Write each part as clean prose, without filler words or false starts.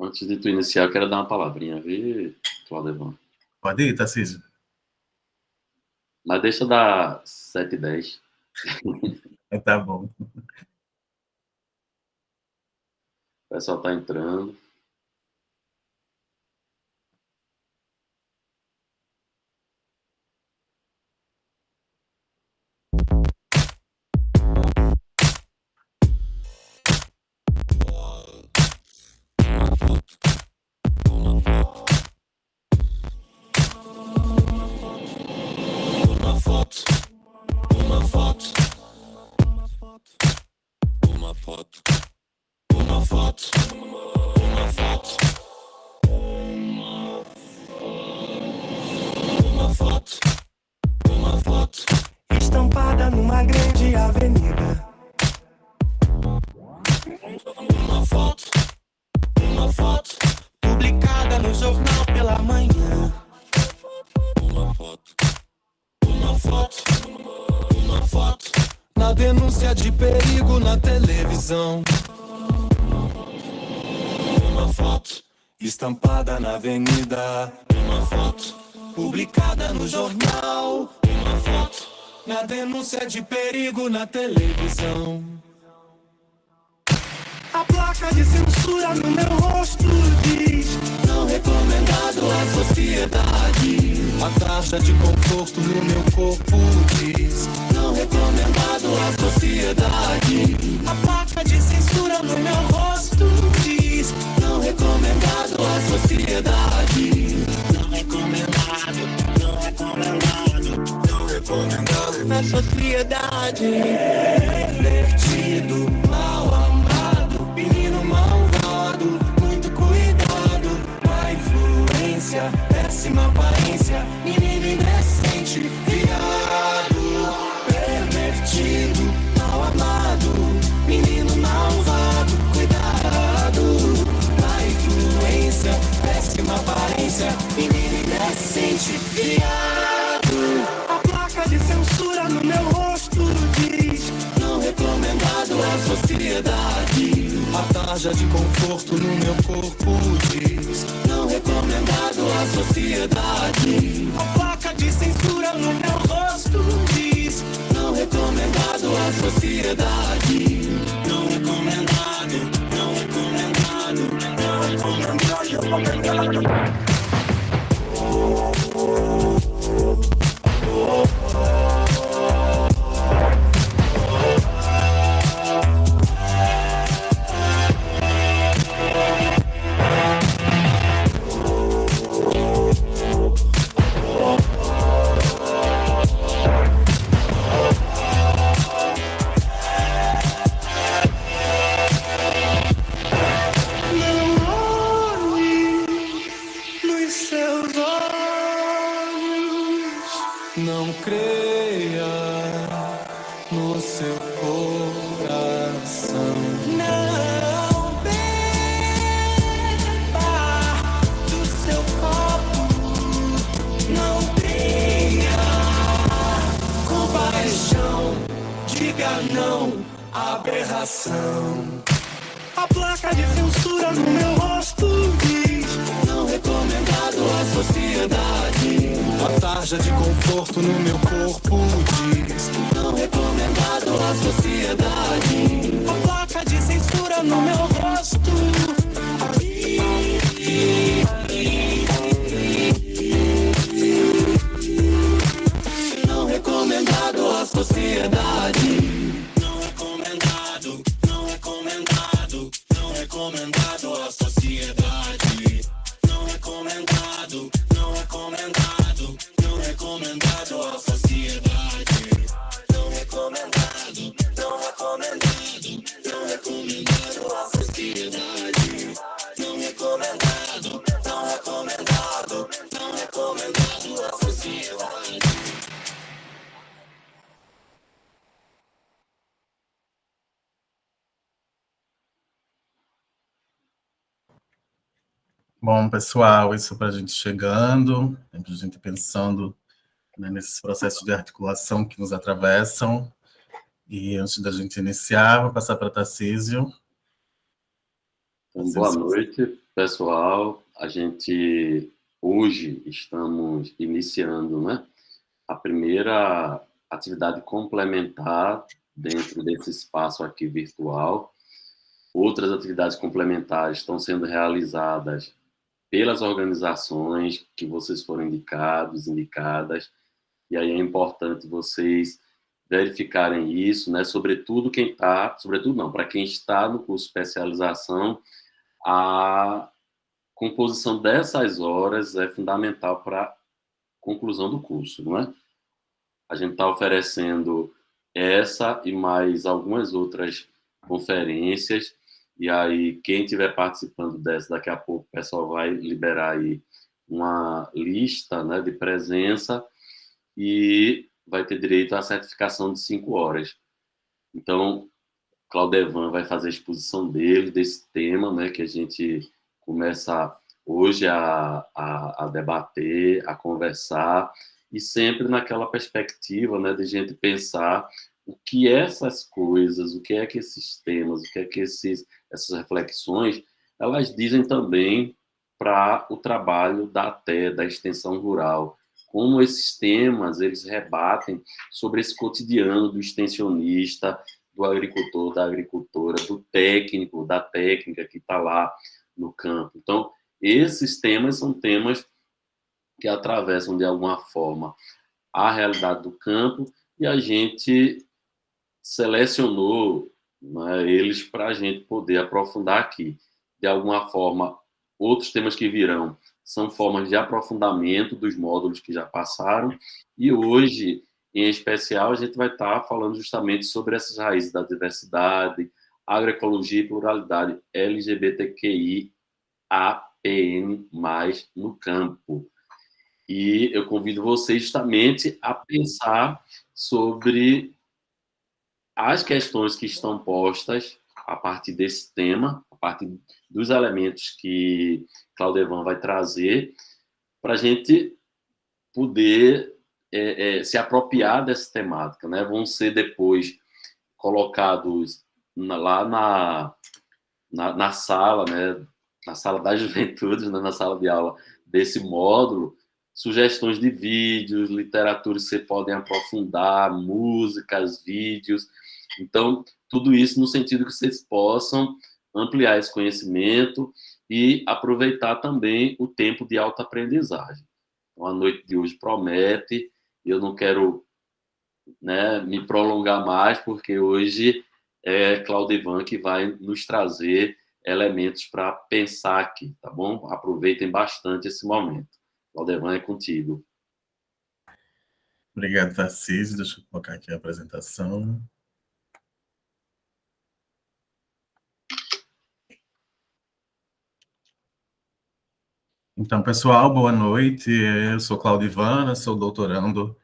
Antes de tu iniciar, eu quero dar uma palavrinha, viu, Claudevan? Pode ir, Tarcísio. Mas deixa dar 7h10. Tá bom. O pessoal tá entrando. Estampada numa grande avenida. Uma foto publicada no jornal pela manhã. Uma foto na denúncia de perigo na televisão. Uma foto estampada na avenida. Uma foto publicada no jornal. Uma foto na denúncia de perigo na televisão. A placa de censura no meu rosto diz: não recomendado à sociedade. A taxa de conforto no meu corpo diz: não recomendado à sociedade. A placa de censura no meu rosto diz: não recomendado à sociedade. Não recomendado, não recomendado, não recomendado na sociedade. Pervertido, mal amado, menino malvado, muito cuidado. Má influência, péssima aparência, menino indecente, viado. Pervertido, mal amado, menino malvado, cuidado. Má influência, péssima aparência, menino indecente, viado. A placa de censura no meu rosto diz: não recomendado à sociedade. A tarja de conforto no meu corpo diz: não recomendado à sociedade. A placa de censura no meu rosto diz: não recomendado à sociedade. Não recomendado, não recomendado, não recomendado. Não creia no seu coração. Não beba do seu copo. Não tenha compaixão. Diga não à aberração. A placa de censura no meu rosto diz: não recomendado à sociedade. A tarja de conforto no meu corpo diz: não recomendado à sociedade. A placa de censura no meu rosto não recomendado à sociedade. Não recomendado, não recomendado, não recomendado à sociedade. Não recomendado, não recomendado, não recomendado à sociedade. Não recomendado, não recomendado, não recomendado à sociedade. Não recomendado, não recomendado, não recomendado à sociedade. Bom, pessoal, isso para a gente chegando, a gente pensando, né, nesses processos de articulação que nos atravessam. E antes da gente iniciar, vou passar para Tarcísio. Então, boa noite, pessoal. A gente hoje estamos iniciando, né, a primeira atividade complementar dentro desse espaço aqui virtual. Outras atividades complementares estão sendo realizadas pelas organizações que vocês foram indicadas, e aí é importante vocês verificarem isso, né, sobretudo para quem está no curso de especialização, a composição dessas horas é fundamental para a conclusão do curso, não é? A gente está oferecendo essa e mais algumas outras conferências, e aí quem estiver participando dessa, daqui a pouco o pessoal vai liberar aí uma lista, né, de presença e vai ter direito à certificação de 5 horas. Então, Claudevan vai fazer a exposição dele, desse tema, né, que a gente começa hoje a debater, a conversar, e sempre naquela perspectiva, né, de gente pensar o que essas coisas, o que é que esses temas, o que é que essas reflexões, elas dizem também para o trabalho da extensão rural. Como esses temas, eles rebatem sobre esse cotidiano do extensionista, do agricultor, da agricultora, do técnico, da técnica que está lá no campo. Então, esses temas são temas que atravessam, de alguma forma, a realidade do campo, e a gente selecionou, né, eles para a gente poder aprofundar aqui. De alguma forma, outros temas que virão são formas de aprofundamento dos módulos que já passaram, e hoje, em especial, a gente vai estar falando justamente sobre essas raízes da diversidade, agroecologia e pluralidade LGBTQI, APN+, no campo. E eu convido vocês justamente a pensar sobre as questões que estão postas a partir desse tema, a partir dos elementos que Claudevan vai trazer, para a gente poder se apropriar dessa temática, né? Vão ser depois colocados lá na sala, né? Na sala das juventudes, né? Na sala de aula desse módulo, sugestões de vídeos, literatura que você podem aprofundar, músicas, vídeos. Então, tudo isso no sentido que vocês possam ampliar esse conhecimento e aproveitar também o tempo de autoaprendizagem. Então, a noite de hoje promete, e eu não quero, né, me prolongar mais, porque hoje é Claudevan que vai nos trazer elementos para pensar aqui, tá bom? Aproveitem bastante esse momento. Claudevan, é contigo. Obrigado, Tarcísio. Deixa eu colocar aqui a apresentação. Então, pessoal, boa noite. Eu sou Claudivana, sou doutorando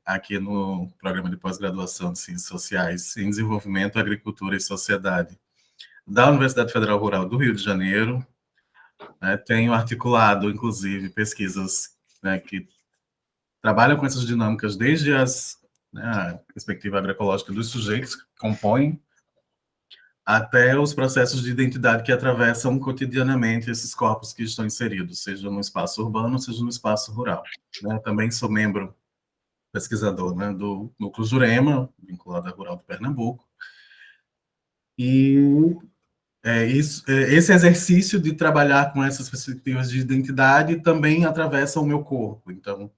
aqui no Programa de Pós-Graduação de Ciências Sociais em Desenvolvimento, Agricultura e Sociedade da Universidade Federal Rural do Rio de Janeiro. Tenho articulado, inclusive, pesquisas, né, que trabalham com essas dinâmicas desde a perspectiva agroecológica dos sujeitos que compõem até os processos de identidade que atravessam cotidianamente esses corpos que estão inseridos, seja no espaço urbano, seja no espaço rural. Também sou membro pesquisador, né, do Núcleo Jurema, vinculado à Rural de Pernambuco. E esse exercício de trabalhar com essas perspectivas de identidade também atravessa o meu corpo. Então,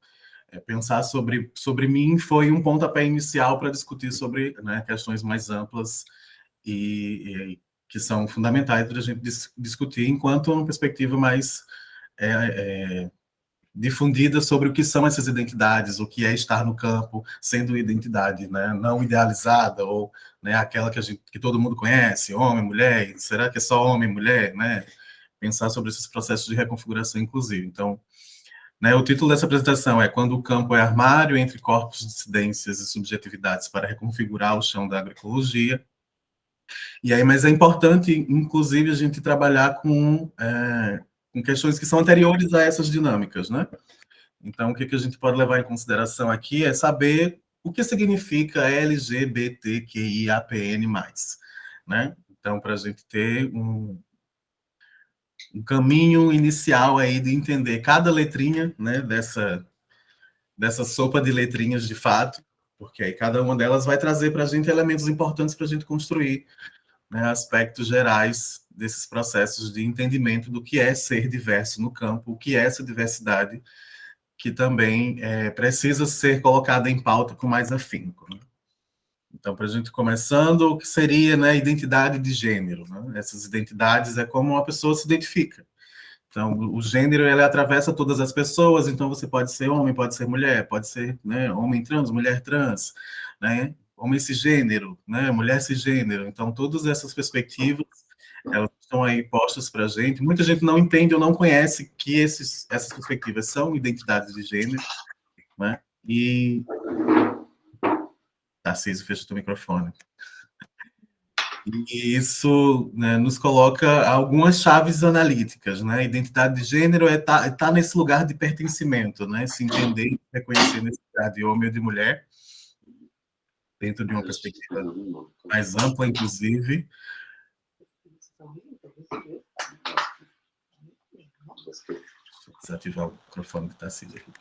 pensar sobre mim foi um pontapé inicial para discutir sobre, né, questões mais amplas e que são fundamentais para a gente discutir, enquanto uma perspectiva mais difundida sobre o que são essas identidades, o que é estar no campo sendo identidade, né, não idealizada, ou, né, aquela que todo mundo conhece, homem, mulher, será que é só homem e mulher, né? Pensar sobre esses processos de reconfiguração inclusive. Então, né, o título dessa apresentação é Quando o Campo é Armário entre Corpos, Dissidências e Subjetividades para Reconfigurar o Chão da Agroecologia. E aí, mas é importante, inclusive, a gente trabalhar com questões que são anteriores a essas dinâmicas, né? Então, o que a gente pode levar em consideração aqui é saber o que significa LGBTQIAPN+, né? Então, para a gente ter um caminho inicial aí de entender cada letrinha, né, dessa sopa de letrinhas de fato, porque aí cada uma delas vai trazer para a gente elementos importantes para a gente construir, né, aspectos gerais desses processos de entendimento do que é ser diverso no campo, o que é essa diversidade, que também precisa ser colocada em pauta com mais afinco, né? Então, para a gente começando, o que seria, né, identidade de gênero, né? Essas identidades é como uma pessoa se identifica. Então, o gênero, ele atravessa todas as pessoas, então você pode ser homem, pode ser mulher, pode ser, né, homem trans, mulher trans, né, homem cisgênero, né, mulher cisgênero. Então, todas essas perspectivas, elas estão aí postas para a gente. Muita gente não entende ou não conhece que essas perspectivas são identidades de gênero, né, e... Tarcísio, fecha o teu microfone. E isso, né, nos coloca algumas chaves analíticas, né? Identidade de gênero é tá nesse lugar de pertencimento, né? Se entender e reconhecer nesse lugar de homem ou de mulher, dentro de uma perspectiva mais ampla, inclusive. Desativar o microfone que está assim aqui.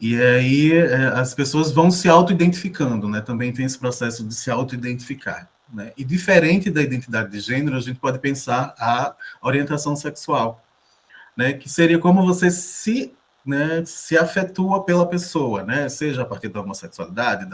E aí as pessoas vão se auto-identificando, né? Também tem esse processo de se auto-identificar, né? E diferente da identidade de gênero, a gente pode pensar a orientação sexual, né? Que seria como você né, se afetua pela pessoa, né? Seja a partir da homossexualidade,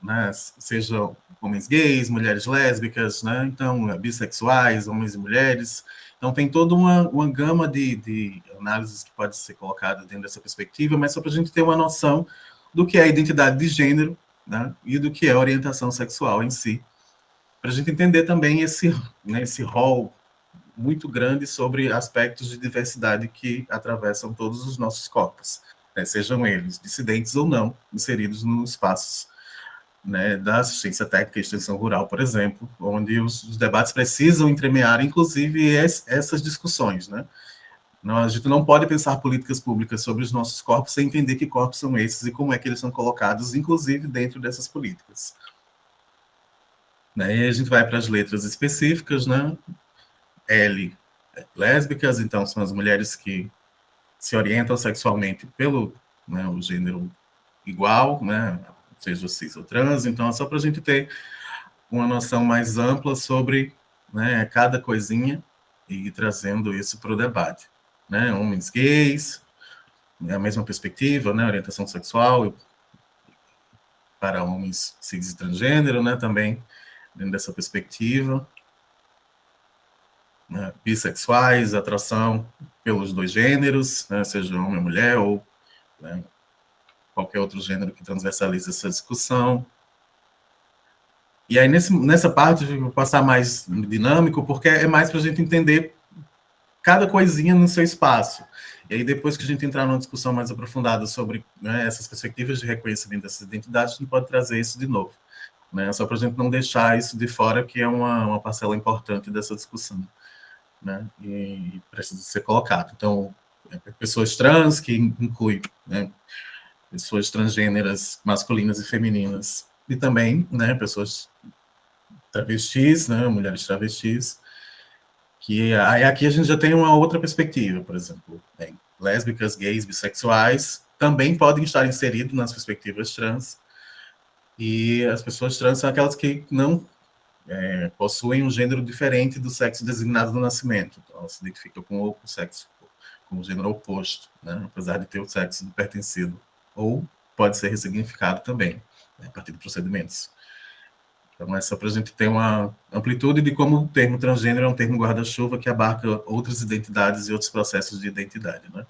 né? Seja homens gays, mulheres lésbicas, né? Então, bissexuais, homens e mulheres. Então, tem toda uma gama de análises que pode ser colocada dentro dessa perspectiva, mas só para a gente ter uma noção do que é a identidade de gênero, né, e do que é a orientação sexual em si, para a gente entender também né, esse rol muito grande sobre aspectos de diversidade que atravessam todos os nossos corpos, né, sejam eles dissidentes ou não, inseridos nos espaços, né, da assistência técnica e extensão rural, por exemplo, onde os debates precisam entremear, inclusive, essas discussões, né? Não, a gente não pode pensar políticas públicas sobre os nossos corpos sem entender que corpos são esses e como é que eles são colocados, inclusive, dentro dessas políticas. Né? E a gente vai para as letras específicas, né? L, lésbicas, então são as mulheres que se orientam sexualmente pelo, né, o gênero igual, né, seja cis ou trans. Então é só para a gente ter uma noção mais ampla sobre, né, cada coisinha e trazendo isso para o debate, né? Homens gays, né, a mesma perspectiva, né, orientação sexual para homens cis e transgênero, né, também dentro dessa perspectiva, né, bissexuais, atração pelos dois gêneros, né, seja homem ou mulher, ou, né, qualquer outro gênero que transversalize essa discussão. E aí, nessa parte, eu vou passar mais dinâmico, porque é mais para a gente entender cada coisinha no seu espaço. E aí, depois que a gente entrar numa discussão mais aprofundada sobre, né, essas perspectivas de reconhecimento dessas identidades, a gente pode trazer isso de novo, né? Só para a gente não deixar isso de fora, que é uma parcela importante dessa discussão, né? E precisa ser colocado. Então, pessoas trans, que inclui, né, pessoas transgêneras masculinas e femininas, e também, né, pessoas travestis, né, mulheres travestis, que aí aqui a gente já tem uma outra perspectiva, por exemplo, lésbicas, gays, bissexuais também podem estar inseridos nas perspectivas trans, e as pessoas trans são aquelas que não possuem um gênero diferente do sexo designado no nascimento, então elas se identificam com o sexo, com o gênero oposto, né, apesar de ter o sexo pertencido, ou pode ser ressignificado também, né, a partir de procedimentos. Então, é só para a gente ter uma amplitude de como o termo transgênero é um termo guarda-chuva que abarca outras identidades e outros processos de identidade, né?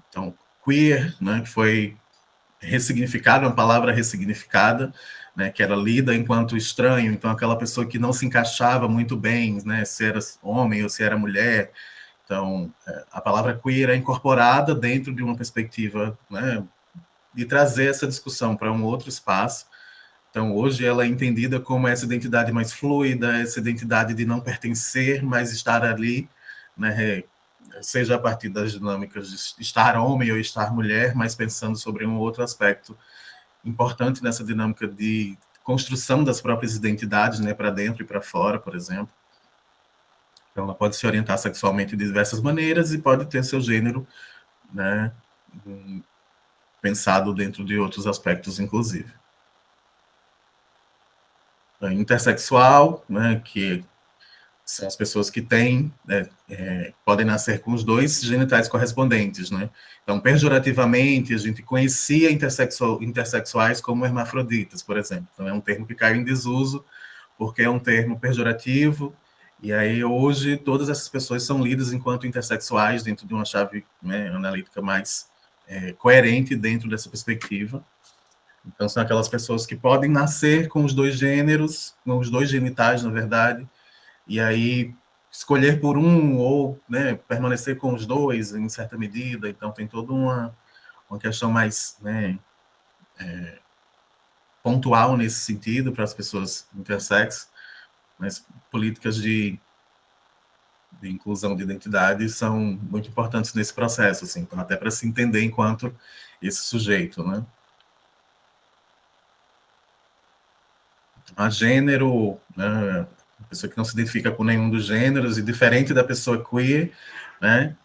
Então, queer, né, que foi ressignificada, uma palavra ressignificada, né, que era lida enquanto estranho, então aquela pessoa que não se encaixava muito bem, né, se era homem ou se era mulher. Então, a palavra queer é incorporada dentro de uma perspectiva, né, de trazer essa discussão para um outro espaço. Então, hoje ela é entendida como essa identidade mais fluida, essa identidade de não pertencer, mas estar ali, né, seja a partir das dinâmicas de estar homem ou estar mulher, mas pensando sobre um outro aspecto importante nessa dinâmica de construção das próprias identidades, né, para dentro e para fora, por exemplo. Então, ela pode se orientar sexualmente de diversas maneiras e pode ter seu gênero, né, pensado dentro de outros aspectos, inclusive. Intersexual, né, que são as pessoas que têm, podem nascer com os dois genitais correspondentes, né? Então, pejorativamente, a gente conhecia intersexuais como hermafroditas, por exemplo. Então, é um termo que caiu em desuso, porque é um termo pejorativo, e aí hoje todas essas pessoas são lidas enquanto intersexuais dentro de uma chave, né, analítica mais coerente dentro dessa perspectiva. Então, são aquelas pessoas que podem nascer com os dois gêneros, com os dois genitais, na verdade, e aí escolher por um ou, né, permanecer com os dois em certa medida. Então tem toda uma questão mais, né, pontual nesse sentido para as pessoas intersexo, mas políticas de inclusão de identidade são muito importantes nesse processo, assim, então, até para se entender enquanto esse sujeito, né? A gênero, né, a pessoa que não se identifica com nenhum dos gêneros, e diferente da pessoa queer, né,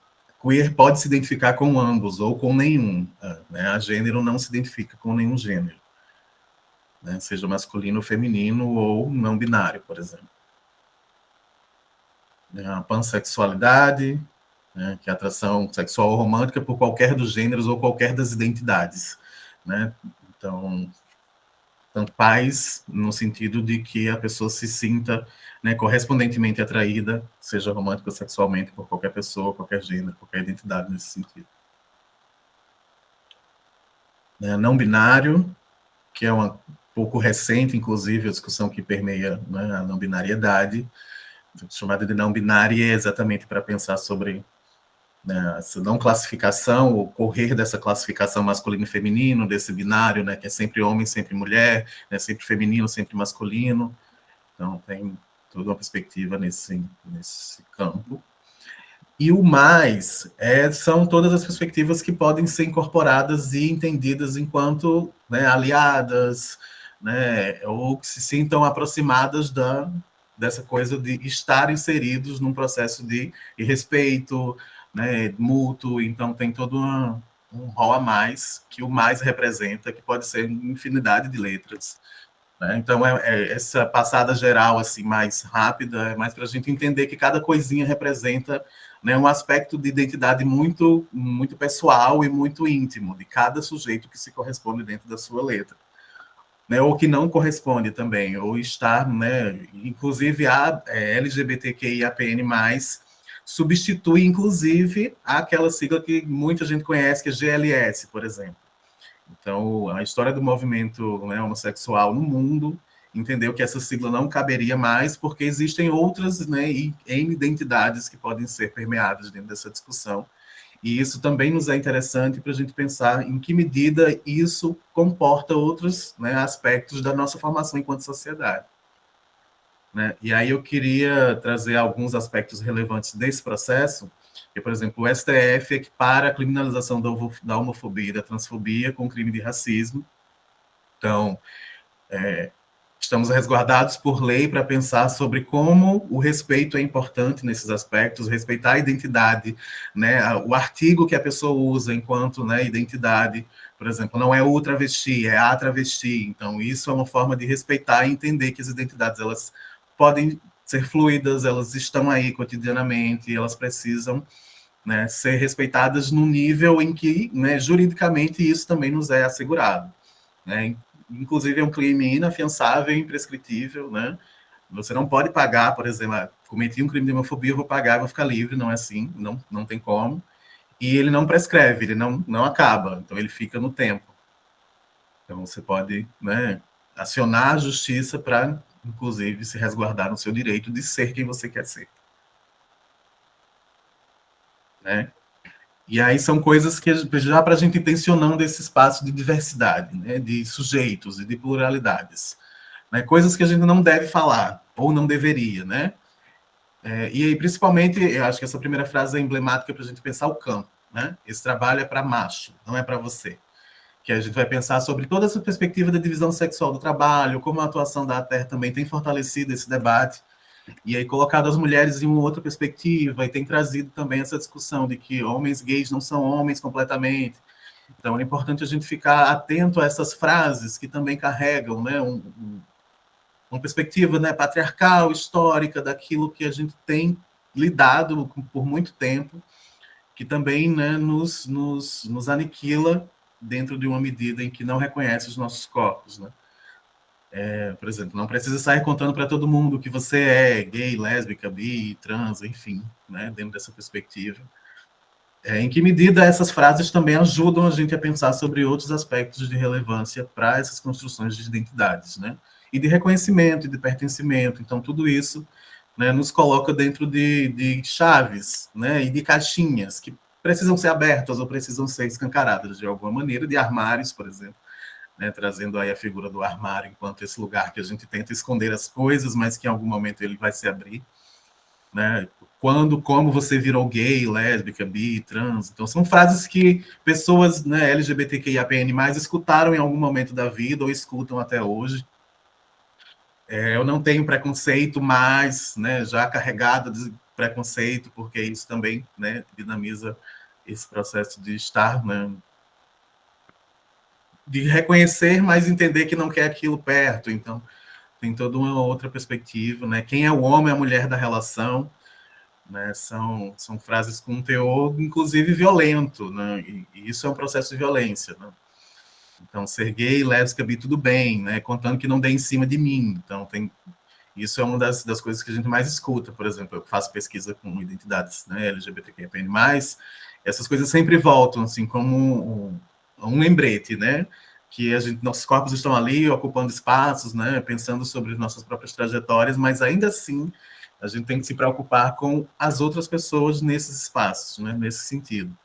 queer pode se identificar com ambos ou com nenhum, né, a gênero não se identifica com nenhum gênero, né, seja masculino ou feminino ou não binário, por exemplo. A pansexualidade, né, que é a atração sexual ou romântica por qualquer dos gêneros ou qualquer das identidades, né, então tanto faz no sentido de que a pessoa se sinta, né, correspondentemente atraída, seja romântica ou sexualmente, por qualquer pessoa, qualquer gênero, qualquer identidade nesse sentido. Não binário, que é um pouco recente, inclusive, a discussão que permeia, né, a não binariedade, chamada de não binária é exatamente para pensar sobre, né, essa não classificação, o correr dessa classificação masculino e feminino, desse binário, né, que é sempre homem, sempre mulher, né, sempre feminino, sempre masculino. Então, tem toda uma perspectiva nesse campo. E o mais são todas as perspectivas que podem ser incorporadas e entendidas enquanto, né, aliadas, né, ou que se sintam aproximadas dessa coisa de estar inseridos num processo de respeito, né, mútuo. Então tem todo um rol a mais, que o mais representa, que pode ser uma infinidade de letras, né? Então essa passada geral assim mais rápida é mais para a gente entender que cada coisinha representa, né, um aspecto de identidade muito, muito pessoal e muito íntimo de cada sujeito que se corresponde dentro da sua letra, né, ou que não corresponde também, ou está, né, inclusive a LGBTQIAPN+, substitui, inclusive, aquela sigla que muita gente conhece, que é GLS, por exemplo. Então, a história do movimento, né, homossexual no mundo entendeu que essa sigla não caberia mais, porque existem outras, né, identidades que podem ser permeadas dentro dessa discussão. E isso também nos é interessante para a gente pensar em que medida isso comporta outros, né, aspectos da nossa formação enquanto sociedade, né? E aí eu queria trazer alguns aspectos relevantes desse processo, que, por exemplo, o STF equipara a criminalização da homofobia e da transfobia com crime de racismo. Então, estamos resguardados por lei para pensar sobre como o respeito é importante nesses aspectos, respeitar a identidade, né? O artigo que a pessoa usa enquanto, né, identidade, por exemplo, não é o travesti, é a travesti. Então, isso é uma forma de respeitar e entender que as identidades, elas podem ser fluidas, elas estão aí cotidianamente, elas precisam, né, ser respeitadas no nível em que, né, juridicamente isso também nos é assegurado, né? Inclusive é um crime inafiançável e imprescritível, né? Você não pode pagar, por exemplo, cometi um crime de homofobia, eu vou pagar, vou ficar livre, não é assim, não tem como. E ele não prescreve, ele não acaba, então ele fica no tempo. Então você pode, né, acionar a justiça para, inclusive, se resguardar no seu direito de ser quem você quer ser, né? E aí são coisas que já para a gente ir tensionando esse espaço de diversidade, né, de sujeitos e de pluralidades, né, coisas que a gente não deve falar, ou não deveria, né? E aí, principalmente, eu acho que essa primeira frase é emblemática para a gente pensar o campo, né? Esse trabalho é para macho, não é para você. que a gente vai pensar sobre toda essa perspectiva da divisão sexual do trabalho, como a atuação da ATER também tem fortalecido esse debate, e aí colocado as mulheres em uma outra perspectiva, e tem trazido também essa discussão de que homens gays não são homens completamente. Então é importante a gente ficar atento a essas frases que também carregam, né, uma perspectiva, né, patriarcal, histórica, daquilo que a gente tem lidado por muito tempo, que também, né, nos aniquila dentro de uma medida em que não reconhece os nossos corpos, né? Por exemplo, não precisa sair contando para todo mundo que você é gay, lésbica, bi, trans, enfim, né, dentro dessa perspectiva. Em que medida essas frases também ajudam a gente a pensar sobre outros aspectos de relevância para essas construções de identidades, né? E de reconhecimento e de pertencimento. Então, tudo isso, né, nos coloca dentro de chaves, né, e de caixinhas que precisam ser abertas ou precisam ser escancaradas de alguma maneira, de armários, por exemplo, né, trazendo aí a figura do armário enquanto esse lugar que a gente tenta esconder as coisas, mas que em algum momento ele vai se abrir, né? Quando, como você virou gay, lésbica, bi, trans. Então, são frases que pessoas, né, LGBTQIAPN+, escutaram em algum momento da vida ou escutam até hoje. Eu não tenho preconceito mais, né, já carregado de preconceito, porque isso também, né, dinamiza esse processo de estar, né, de reconhecer, mas entender que não quer aquilo perto. Então, tem toda uma outra perspectiva, né? Quem é o homem e a mulher da relação, né? São frases com um teor, inclusive, violento, né? E isso é um processo de violência, né? Então, ser gay, lésbica, bi, tudo bem, né? Contando que não dê em cima de mim. Então, isso é uma das coisas que a gente mais escuta. Por exemplo, eu faço pesquisa com identidades, né, LGBTQIA+, essas coisas sempre voltam, assim, como um lembrete, né? Que nossos corpos estão ali ocupando espaços, né? Pensando sobre nossas próprias trajetórias, mas ainda assim a gente tem que se preocupar com as outras pessoas nesses espaços, né? Nesse sentido.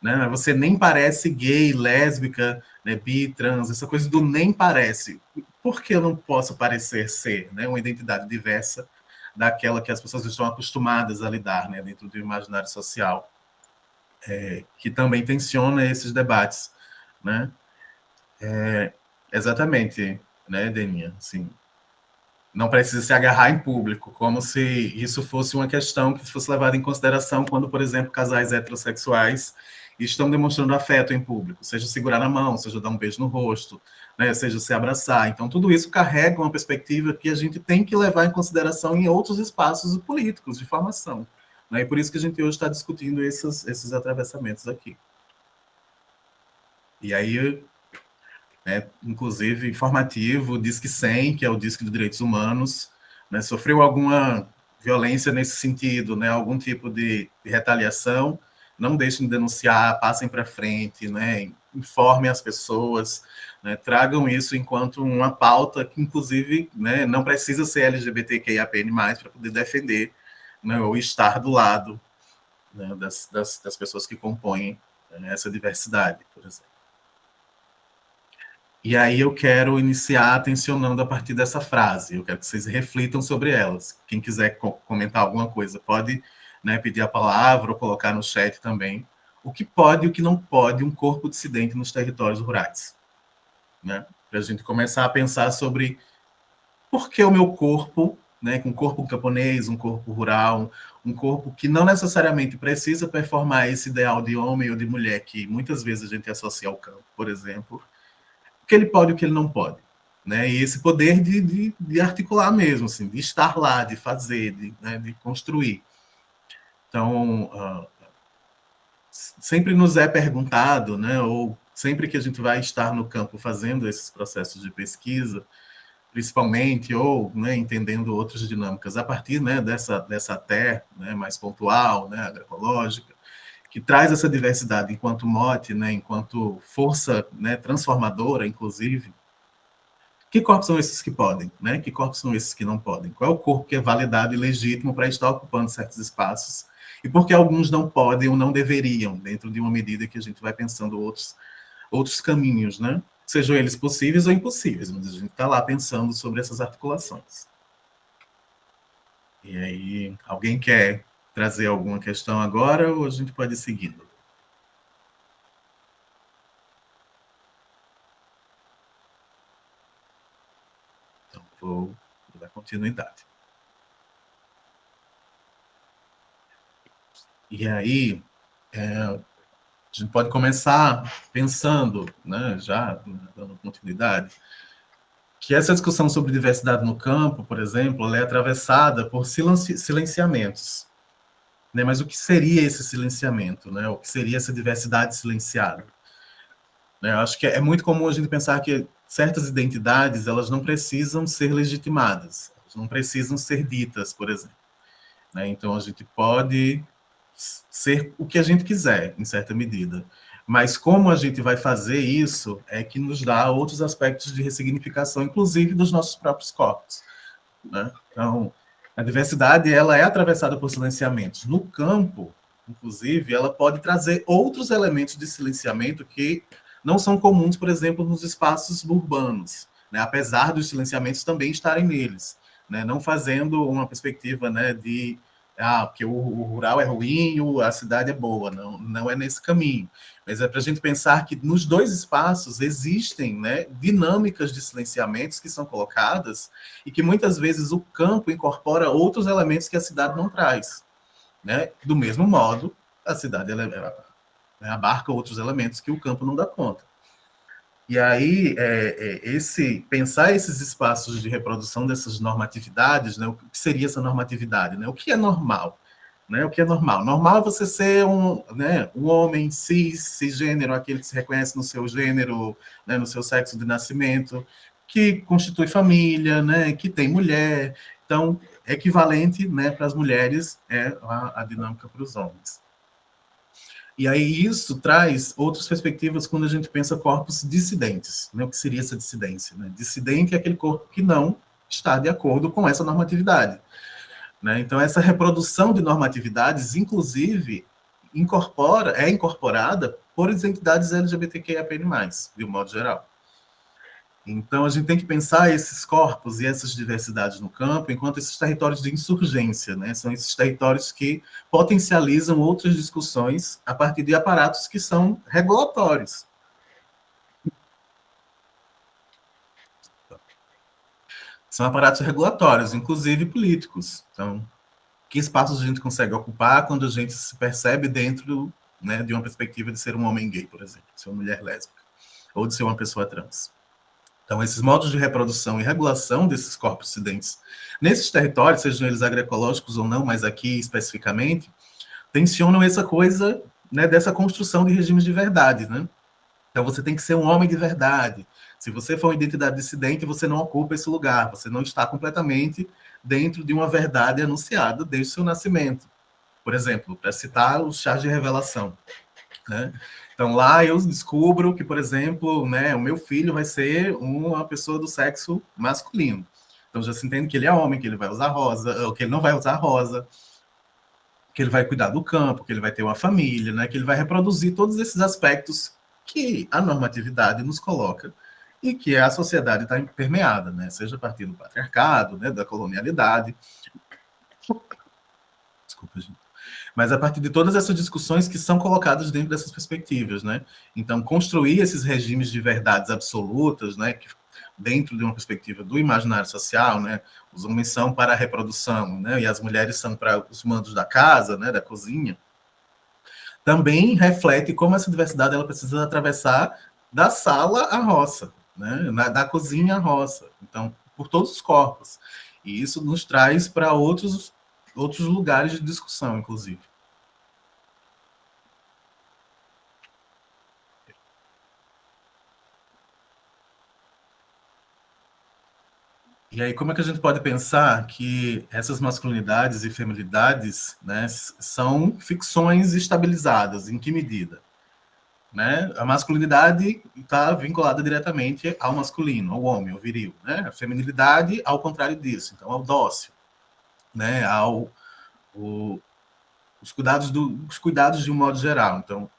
Né? Você nem parece gay, lésbica, né? Bi, trans, essa coisa do nem parece. Por que eu não posso parecer ser, né? Uma identidade diversa daquela que as pessoas estão acostumadas a lidar, né? Dentro do imaginário social, que também tensiona esses debates, né? Exatamente, né, Deninha? Assim, não precisa se agarrar em público, como se isso fosse uma questão que fosse levada em consideração quando, por exemplo, casais heterossexuais estão demonstrando afeto em público, seja segurar na mão, seja dar um beijo no rosto, né, seja se abraçar. Então, tudo isso carrega uma perspectiva que a gente tem que levar em consideração em outros espaços políticos de formação. Né, e por isso que a gente hoje está discutindo esses atravessamentos aqui. E aí, inclusive informativo, o Disque 100, que é o Disque dos Direitos Humanos, né, sofreu alguma violência nesse sentido, né, algum tipo de retaliação, não deixem de denunciar, passem para frente, né, informem as pessoas, né, tragam isso enquanto uma pauta que, inclusive, né, não precisa ser LGBTQIAPN+, para poder defender, né, ou estar do lado, né, das pessoas que compõem, né, essa diversidade, por exemplo. E aí eu quero iniciar tensionando a partir dessa frase. Eu quero que vocês reflitam sobre elas. Quem quiser comentar alguma coisa pode, né, pedir a palavra ou colocar no chat também. O que pode e o que não pode um corpo dissidente nos territórios rurais. Né? Para a gente começar a pensar sobre por que o meu corpo, né, um corpo camponês, um corpo rural, um corpo que não necessariamente precisa performar esse ideal de homem ou de mulher que muitas vezes a gente associa ao campo, por exemplo, o que ele pode e o que ele não pode. Né? E esse poder de articular mesmo, assim, de estar lá, de fazer, de construir. Então, sempre nos é perguntado, né, ou sempre que a gente vai estar no campo fazendo esses processos de pesquisa, principalmente, ou, né, entendendo outras dinâmicas, a partir, né, dessa terra, né, mais pontual, né, agroecológica, que traz essa diversidade enquanto mote, né, enquanto força, né, transformadora, inclusive. Que corpos são esses que podem? Né? Que corpos são esses que não podem? Qual é o corpo que é validado e legítimo para estar ocupando certos espaços? E por que alguns não podem ou não deveriam, dentro de uma medida que a gente vai pensando outros caminhos, né? Sejam eles possíveis ou impossíveis, mas a gente está lá pensando sobre essas articulações. E aí, alguém quer trazer alguma questão agora ou a gente pode ir seguindo? vou dar continuidade. E aí, a gente pode começar pensando, né, já dando continuidade, que essa discussão sobre diversidade no campo, por exemplo, ela é atravessada por silenciamentos. Né? Mas o que seria esse silenciamento? Né? O que seria essa diversidade silenciada? Né? Eu acho que é muito comum a gente pensar que certas identidades elas não precisam ser legitimadas, elas não precisam ser ditas, por exemplo. Né? Então, a gente pode ser o que a gente quiser, em certa medida. Mas como a gente vai fazer isso é que nos dá outros aspectos de ressignificação, inclusive dos nossos próprios corpos. Né? Então, a diversidade ela é atravessada por silenciamentos. No campo, inclusive, ela pode trazer outros elementos de silenciamento que não são comuns, por exemplo, nos espaços urbanos, né? Apesar dos silenciamentos também estarem neles, né? Não fazendo uma perspectiva, né, de porque o rural é ruim, a cidade é boa. Não, não é nesse caminho. Mas é para a gente pensar que nos dois espaços existem, né, dinâmicas de silenciamentos que são colocadas e que muitas vezes o campo incorpora outros elementos que a cidade não traz. Né? Do mesmo modo, a cidade ela abarca outros elementos que o campo não dá conta. E aí, pensar esses espaços de reprodução dessas normatividades, né, o que seria essa normatividade? Né? O que é normal? Né? O que é normal? Normal é você ser um homem cisgênero, aquele que se reconhece no seu gênero, né, no seu sexo de nascimento, que constitui família, né, que tem mulher. Então, equivalente, né, para as mulheres é a dinâmica para os homens. E aí isso traz outras perspectivas quando a gente pensa corpos dissidentes. Né? O que seria essa dissidência? Né? Dissidente é aquele corpo que não está de acordo com essa normatividade. Né? Então, essa reprodução de normatividades, inclusive, é incorporada por identidades LGBTQIAP+, de um modo geral. Então, a gente tem que pensar esses corpos e essas diversidades no campo enquanto esses territórios de insurgência, né? São esses territórios que potencializam outras discussões a partir de aparatos que são regulatórios. São aparatos regulatórios, inclusive políticos. Então, que espaços a gente consegue ocupar quando a gente se percebe dentro, né, de uma perspectiva de ser um homem gay, por exemplo, de ser uma mulher lésbica, ou de ser uma pessoa trans. Então, esses modos de reprodução e regulação desses corpos dissidentes nesses territórios, sejam eles agroecológicos ou não, mas aqui especificamente, tensionam essa coisa, né, dessa construção de regimes de verdade. Né? Então, você tem que ser um homem de verdade. Se você for uma identidade dissidente, você não ocupa esse lugar, você não está completamente dentro de uma verdade anunciada desde o seu nascimento. Por exemplo, para citar os chás de revelação. Né? Então, lá eu descubro que, por exemplo, né, o meu filho vai ser uma pessoa do sexo masculino. Então, já se entende que ele é homem, que ele vai usar rosa, ou que ele não vai usar rosa, que ele vai cuidar do campo, que ele vai ter uma família, né, que ele vai reproduzir todos esses aspectos que a normatividade nos coloca e que a sociedade está permeada, né, seja a partir do patriarcado, né, da colonialidade. Desculpa, gente. Mas a partir de todas essas discussões que são colocadas dentro dessas perspectivas, né? Então, construir esses regimes de verdades absolutas, né? Que, dentro de uma perspectiva do imaginário social, né? Os homens são para a reprodução, né? E as mulheres são para os mandos da casa, né? Da cozinha. Também reflete como essa diversidade ela precisa atravessar da sala à roça, né? Da cozinha à roça. Então, por todos os corpos. E isso nos traz para outros lugares de discussão, inclusive. E aí, como é que a gente pode pensar que essas masculinidades e feminilidades, né, são ficções estabilizadas? Em que medida? Né? A masculinidade está vinculada diretamente ao masculino, ao homem, ao viril. Né? A feminilidade, ao contrário disso, então, ao dócil. Né, os cuidados de um modo geral. Então,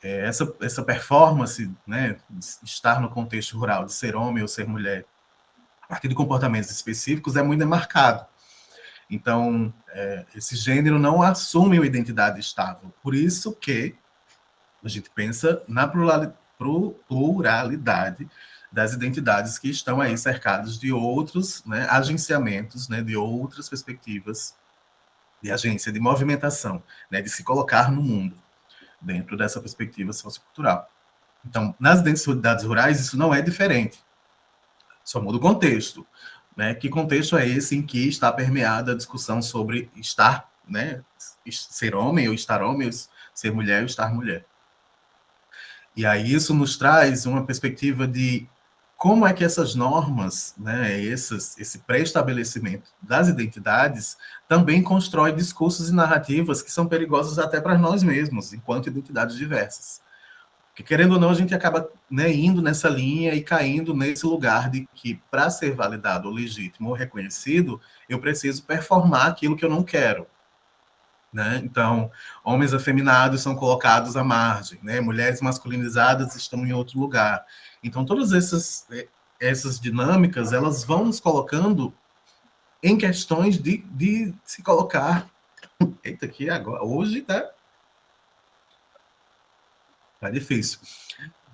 essa performance, né, de estar no contexto rural, de ser homem ou ser mulher, a partir de comportamentos específicos, é muito demarcado. Então, esse gênero não assume uma identidade estável. Por isso que a gente pensa na pluralidade das identidades que estão aí cercadas de outros, né, agenciamentos, né, de outras perspectivas de agência, de movimentação, né, de se colocar no mundo, dentro dessa perspectiva sociocultural. Então, nas identidades rurais, isso não é diferente, só muda o contexto. Né? Que contexto é esse em que está permeada a discussão sobre estar, né, ser homem ou estar homem, ser mulher ou estar mulher. E aí isso nos traz uma perspectiva de como é que essas normas, né, esse pré-estabelecimento das identidades também constrói discursos e narrativas que são perigosos até para nós mesmos, enquanto identidades diversas. Porque, querendo ou não, a gente acaba, né, indo nessa linha e caindo nesse lugar de que, para ser validado ou legítimo ou reconhecido, eu preciso performar aquilo que eu não quero. Né? Então, homens afeminados são colocados à margem, né? Mulheres masculinizadas estão em outro lugar. Então, todas essas dinâmicas, elas vão nos colocando em questões de se colocar... Eita, aqui agora, hoje tá difícil.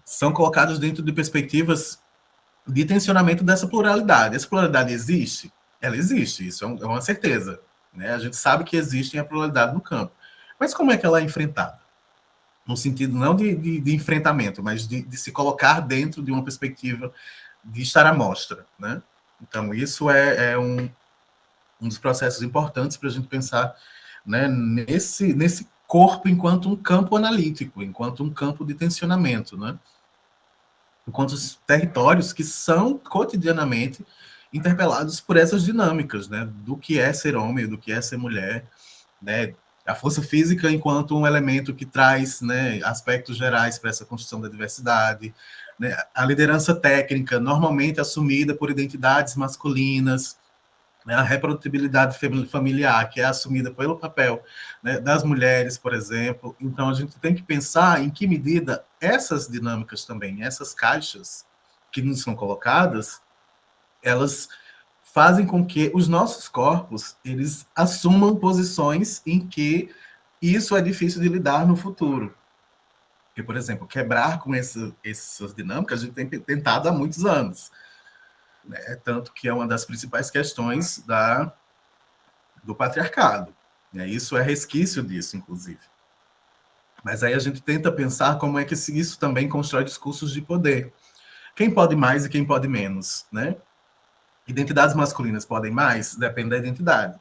São colocados dentro de perspectivas de tensionamento dessa pluralidade. Essa pluralidade existe? Ela existe, isso é uma certeza. Né? A gente sabe que existe a pluralidade no campo. Mas como é que ela é enfrentada? No sentido não de enfrentamento, mas de se colocar dentro de uma perspectiva de estar à mostra. Né? Então, isso é um dos processos importantes para a gente pensar, né, nesse corpo enquanto um campo analítico, enquanto um campo de tensionamento, né? Enquanto os territórios que são cotidianamente interpelados por essas dinâmicas, né? Do que é ser homem, do que é ser mulher, né? A força física enquanto um elemento que traz, né, aspectos gerais para essa construção da diversidade, né? A liderança técnica, normalmente assumida por identidades masculinas, né? A reprodutibilidade familiar, que é assumida pelo papel, né, das mulheres, por exemplo. Então, a gente tem que pensar em que medida essas dinâmicas também, essas caixas que nos são colocadas, elas fazem com que os nossos corpos, eles assumam posições em que isso é difícil de lidar no futuro. Porque, por exemplo, quebrar com essas dinâmicas, a gente tem tentado há muitos anos. Né? Tanto que é uma das principais questões do patriarcado. Né? Isso é resquício disso, inclusive. Mas aí a gente tenta pensar como é que isso também constrói discursos de poder. Quem pode mais e quem pode menos, né? Identidades masculinas podem mais? Depende da identidade.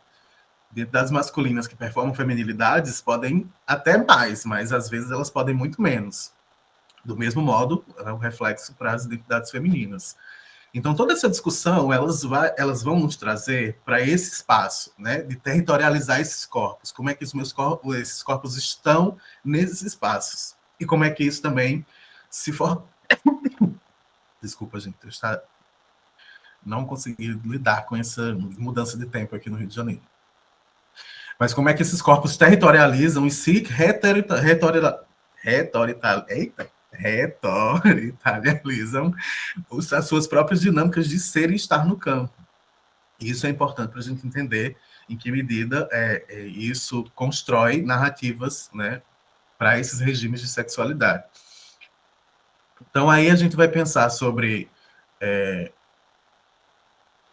Identidades masculinas que performam feminilidades podem até mais, mas às vezes elas podem muito menos. Do mesmo modo, é um reflexo para as identidades femininas. Então, toda essa discussão, elas vão nos trazer para esse espaço, né, de territorializar esses corpos. Como é que esses corpos estão nesses espaços? E como é que isso também se for... Desculpa, gente, eu não consegui lidar com essa mudança de tempo aqui no Rio de Janeiro. Mas como é que esses corpos territorializam e se retornalizam as suas próprias dinâmicas de ser e estar no campo. E isso é importante para a gente entender em que medida isso constrói narrativas, né, para esses regimes de sexualidade. Então, aí a gente vai pensar sobre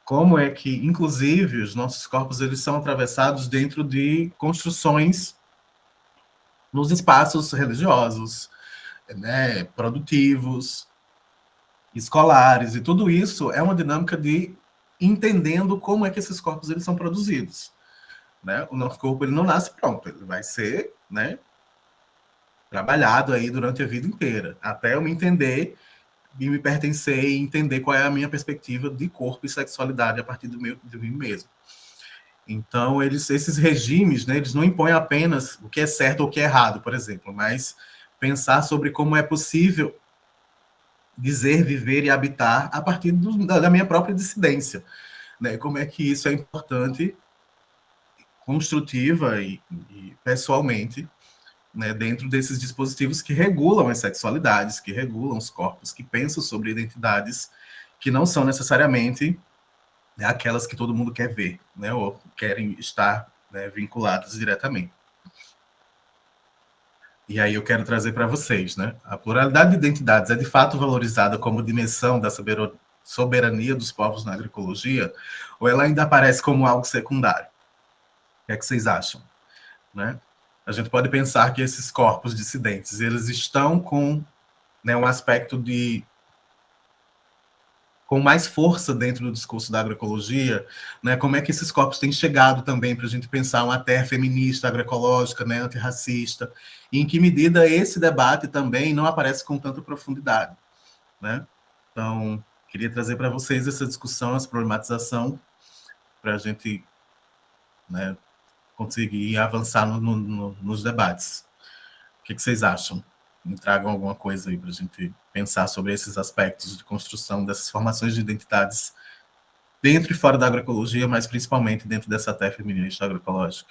como é que, inclusive, os nossos corpos eles são atravessados dentro de construções nos espaços religiosos, né, produtivos, escolares, e tudo isso é uma dinâmica de entendendo como é que esses corpos eles são produzidos. Né? O nosso corpo ele não nasce pronto, ele vai ser, né, trabalhado aí durante a vida inteira, até eu me entender e me pertencer e entender qual é a minha perspectiva de corpo e sexualidade a partir de mim mesmo. Então, esses regimes, né, eles não impõem apenas o que é certo ou o que é errado, por exemplo, mas pensar sobre como é possível dizer, viver e habitar a partir da minha própria dissidência. Né? Como é que isso é importante, construtiva e pessoalmente, né, dentro desses dispositivos que regulam as sexualidades, que regulam os corpos, que pensam sobre identidades que não são necessariamente, né, aquelas que todo mundo quer ver, né, ou querem estar, né, vinculadas diretamente. E aí eu quero trazer para vocês, né? A pluralidade de identidades é de fato valorizada como dimensão da soberania dos povos na agroecologia, ou ela ainda aparece como algo secundário? O que é que vocês acham? Né? A gente pode pensar que esses corpos dissidentes, eles estão com, né, um aspecto com mais força dentro do discurso da agroecologia, né? Como é que esses corpos têm chegado também para a gente pensar uma terra feminista, agroecológica, né, antirracista, e em que medida esse debate também não aparece com tanta profundidade, né? Então, queria trazer para vocês essa discussão, essa problematização, para a gente, né, conseguir avançar nos debates. O que vocês acham? Me tragam alguma coisa aí para a gente pensar sobre esses aspectos de construção dessas formações de identidades dentro e fora da agroecologia, mas principalmente dentro dessa terra feminista agroecológica.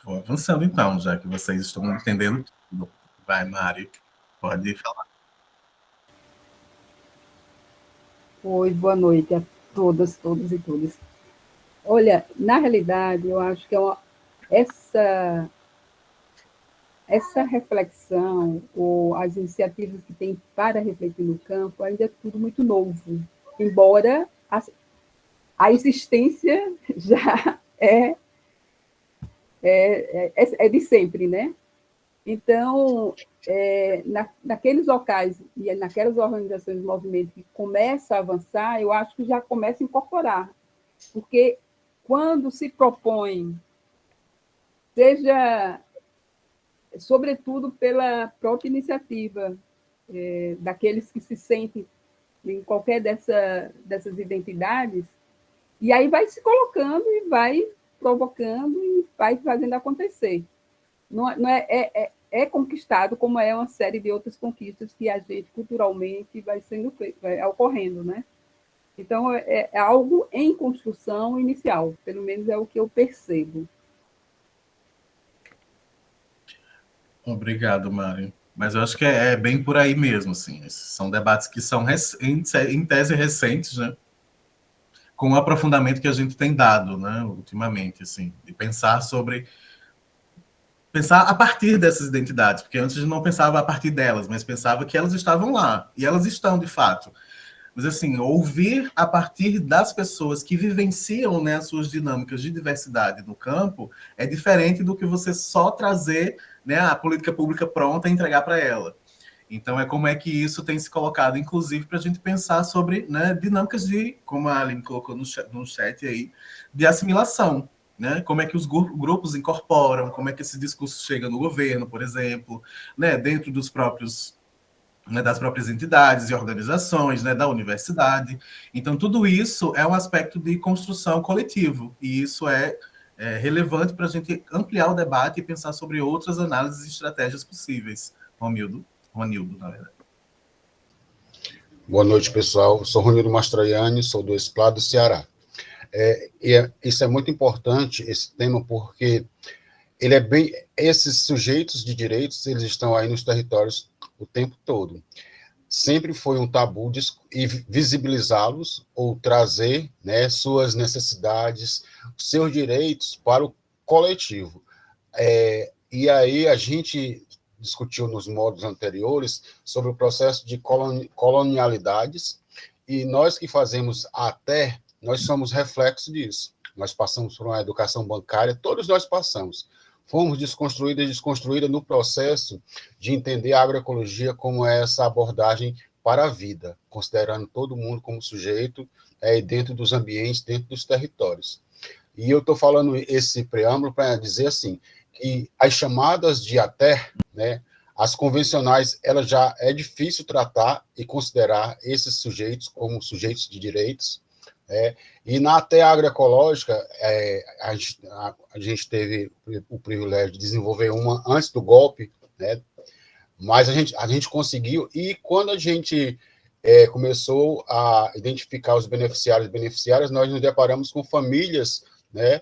Vou avançando então, já que vocês estão entendendo tudo. Vai, Mari, pode falar. Oi, boa noite a todas, todos e todas. Olha, na realidade, eu acho que essa reflexão, ou as iniciativas que tem para refletir no campo, ainda é tudo muito novo, embora a existência já é de sempre, né? Então, naqueles locais e naquelas organizações de movimento que começam a avançar, eu acho que já começa a incorporar, porque quando se propõe, seja, sobretudo pela própria iniciativa daqueles que se sentem em qualquer dessas identidades, e aí vai se colocando e vai provocando e vai fazendo acontecer. Não é conquistado, como é uma série de outras conquistas que a gente, culturalmente, vai ocorrendo, né? Então, é algo em construção inicial, pelo menos é o que eu percebo. Obrigado, Mari. Mas eu acho que é bem por aí mesmo, assim. São debates que são, em tese, recentes, né? Com o aprofundamento que a gente tem dado, né, ultimamente, assim, de pensar a partir dessas identidades, porque antes a gente não pensava a partir delas, mas pensava que elas estavam lá, e elas estão, de fato. Mas, assim, ouvir a partir das pessoas que vivenciam, né, as suas dinâmicas de diversidade no campo é diferente do que você só trazer, né, a política pública pronta e entregar para ela. Então, é como é que isso tem se colocado, inclusive, para a gente pensar sobre, né, dinâmicas de, como a Aline colocou no chat aí, de assimilação. Né? Como é que os grupos incorporam, como é que esse discurso chega no governo, por exemplo, né, dentro dos próprios, né, das próprias entidades e organizações, né, da universidade. Então, tudo isso é um aspecto de construção coletivo, e isso é relevante para a gente ampliar o debate e pensar sobre outras análises e estratégias possíveis. Ronildo, na verdade. Boa noite, pessoal. Sou Ronildo Mastroianni, sou do Esplado, Ceará. Isso é muito importante, esse tema, porque ele esses sujeitos de direitos, eles estão aí nos territórios o tempo todo. Sempre foi um tabu visibilizá-los ou trazer, né, suas necessidades, seus direitos para o coletivo. E aí a gente discutiu nos módulos anteriores sobre o processo de colonialidades, e nós que fazemos nós somos reflexo disso. Nós passamos por uma educação bancária, todos nós passamos. Fomos desconstruída no processo de entender a agroecologia como essa abordagem para a vida, considerando todo mundo como sujeito dentro dos ambientes, dentro dos territórios. E eu estou falando esse preâmbulo para dizer assim, que as chamadas de ATER, né, as convencionais, ela já é difícil tratar e considerar esses sujeitos como sujeitos de direitos, E na ATE agroecológica, a gente teve o privilégio de desenvolver uma antes do golpe, né? Mas a gente conseguiu, e quando a gente começou a identificar os beneficiários e beneficiárias, nós nos deparamos com famílias, né,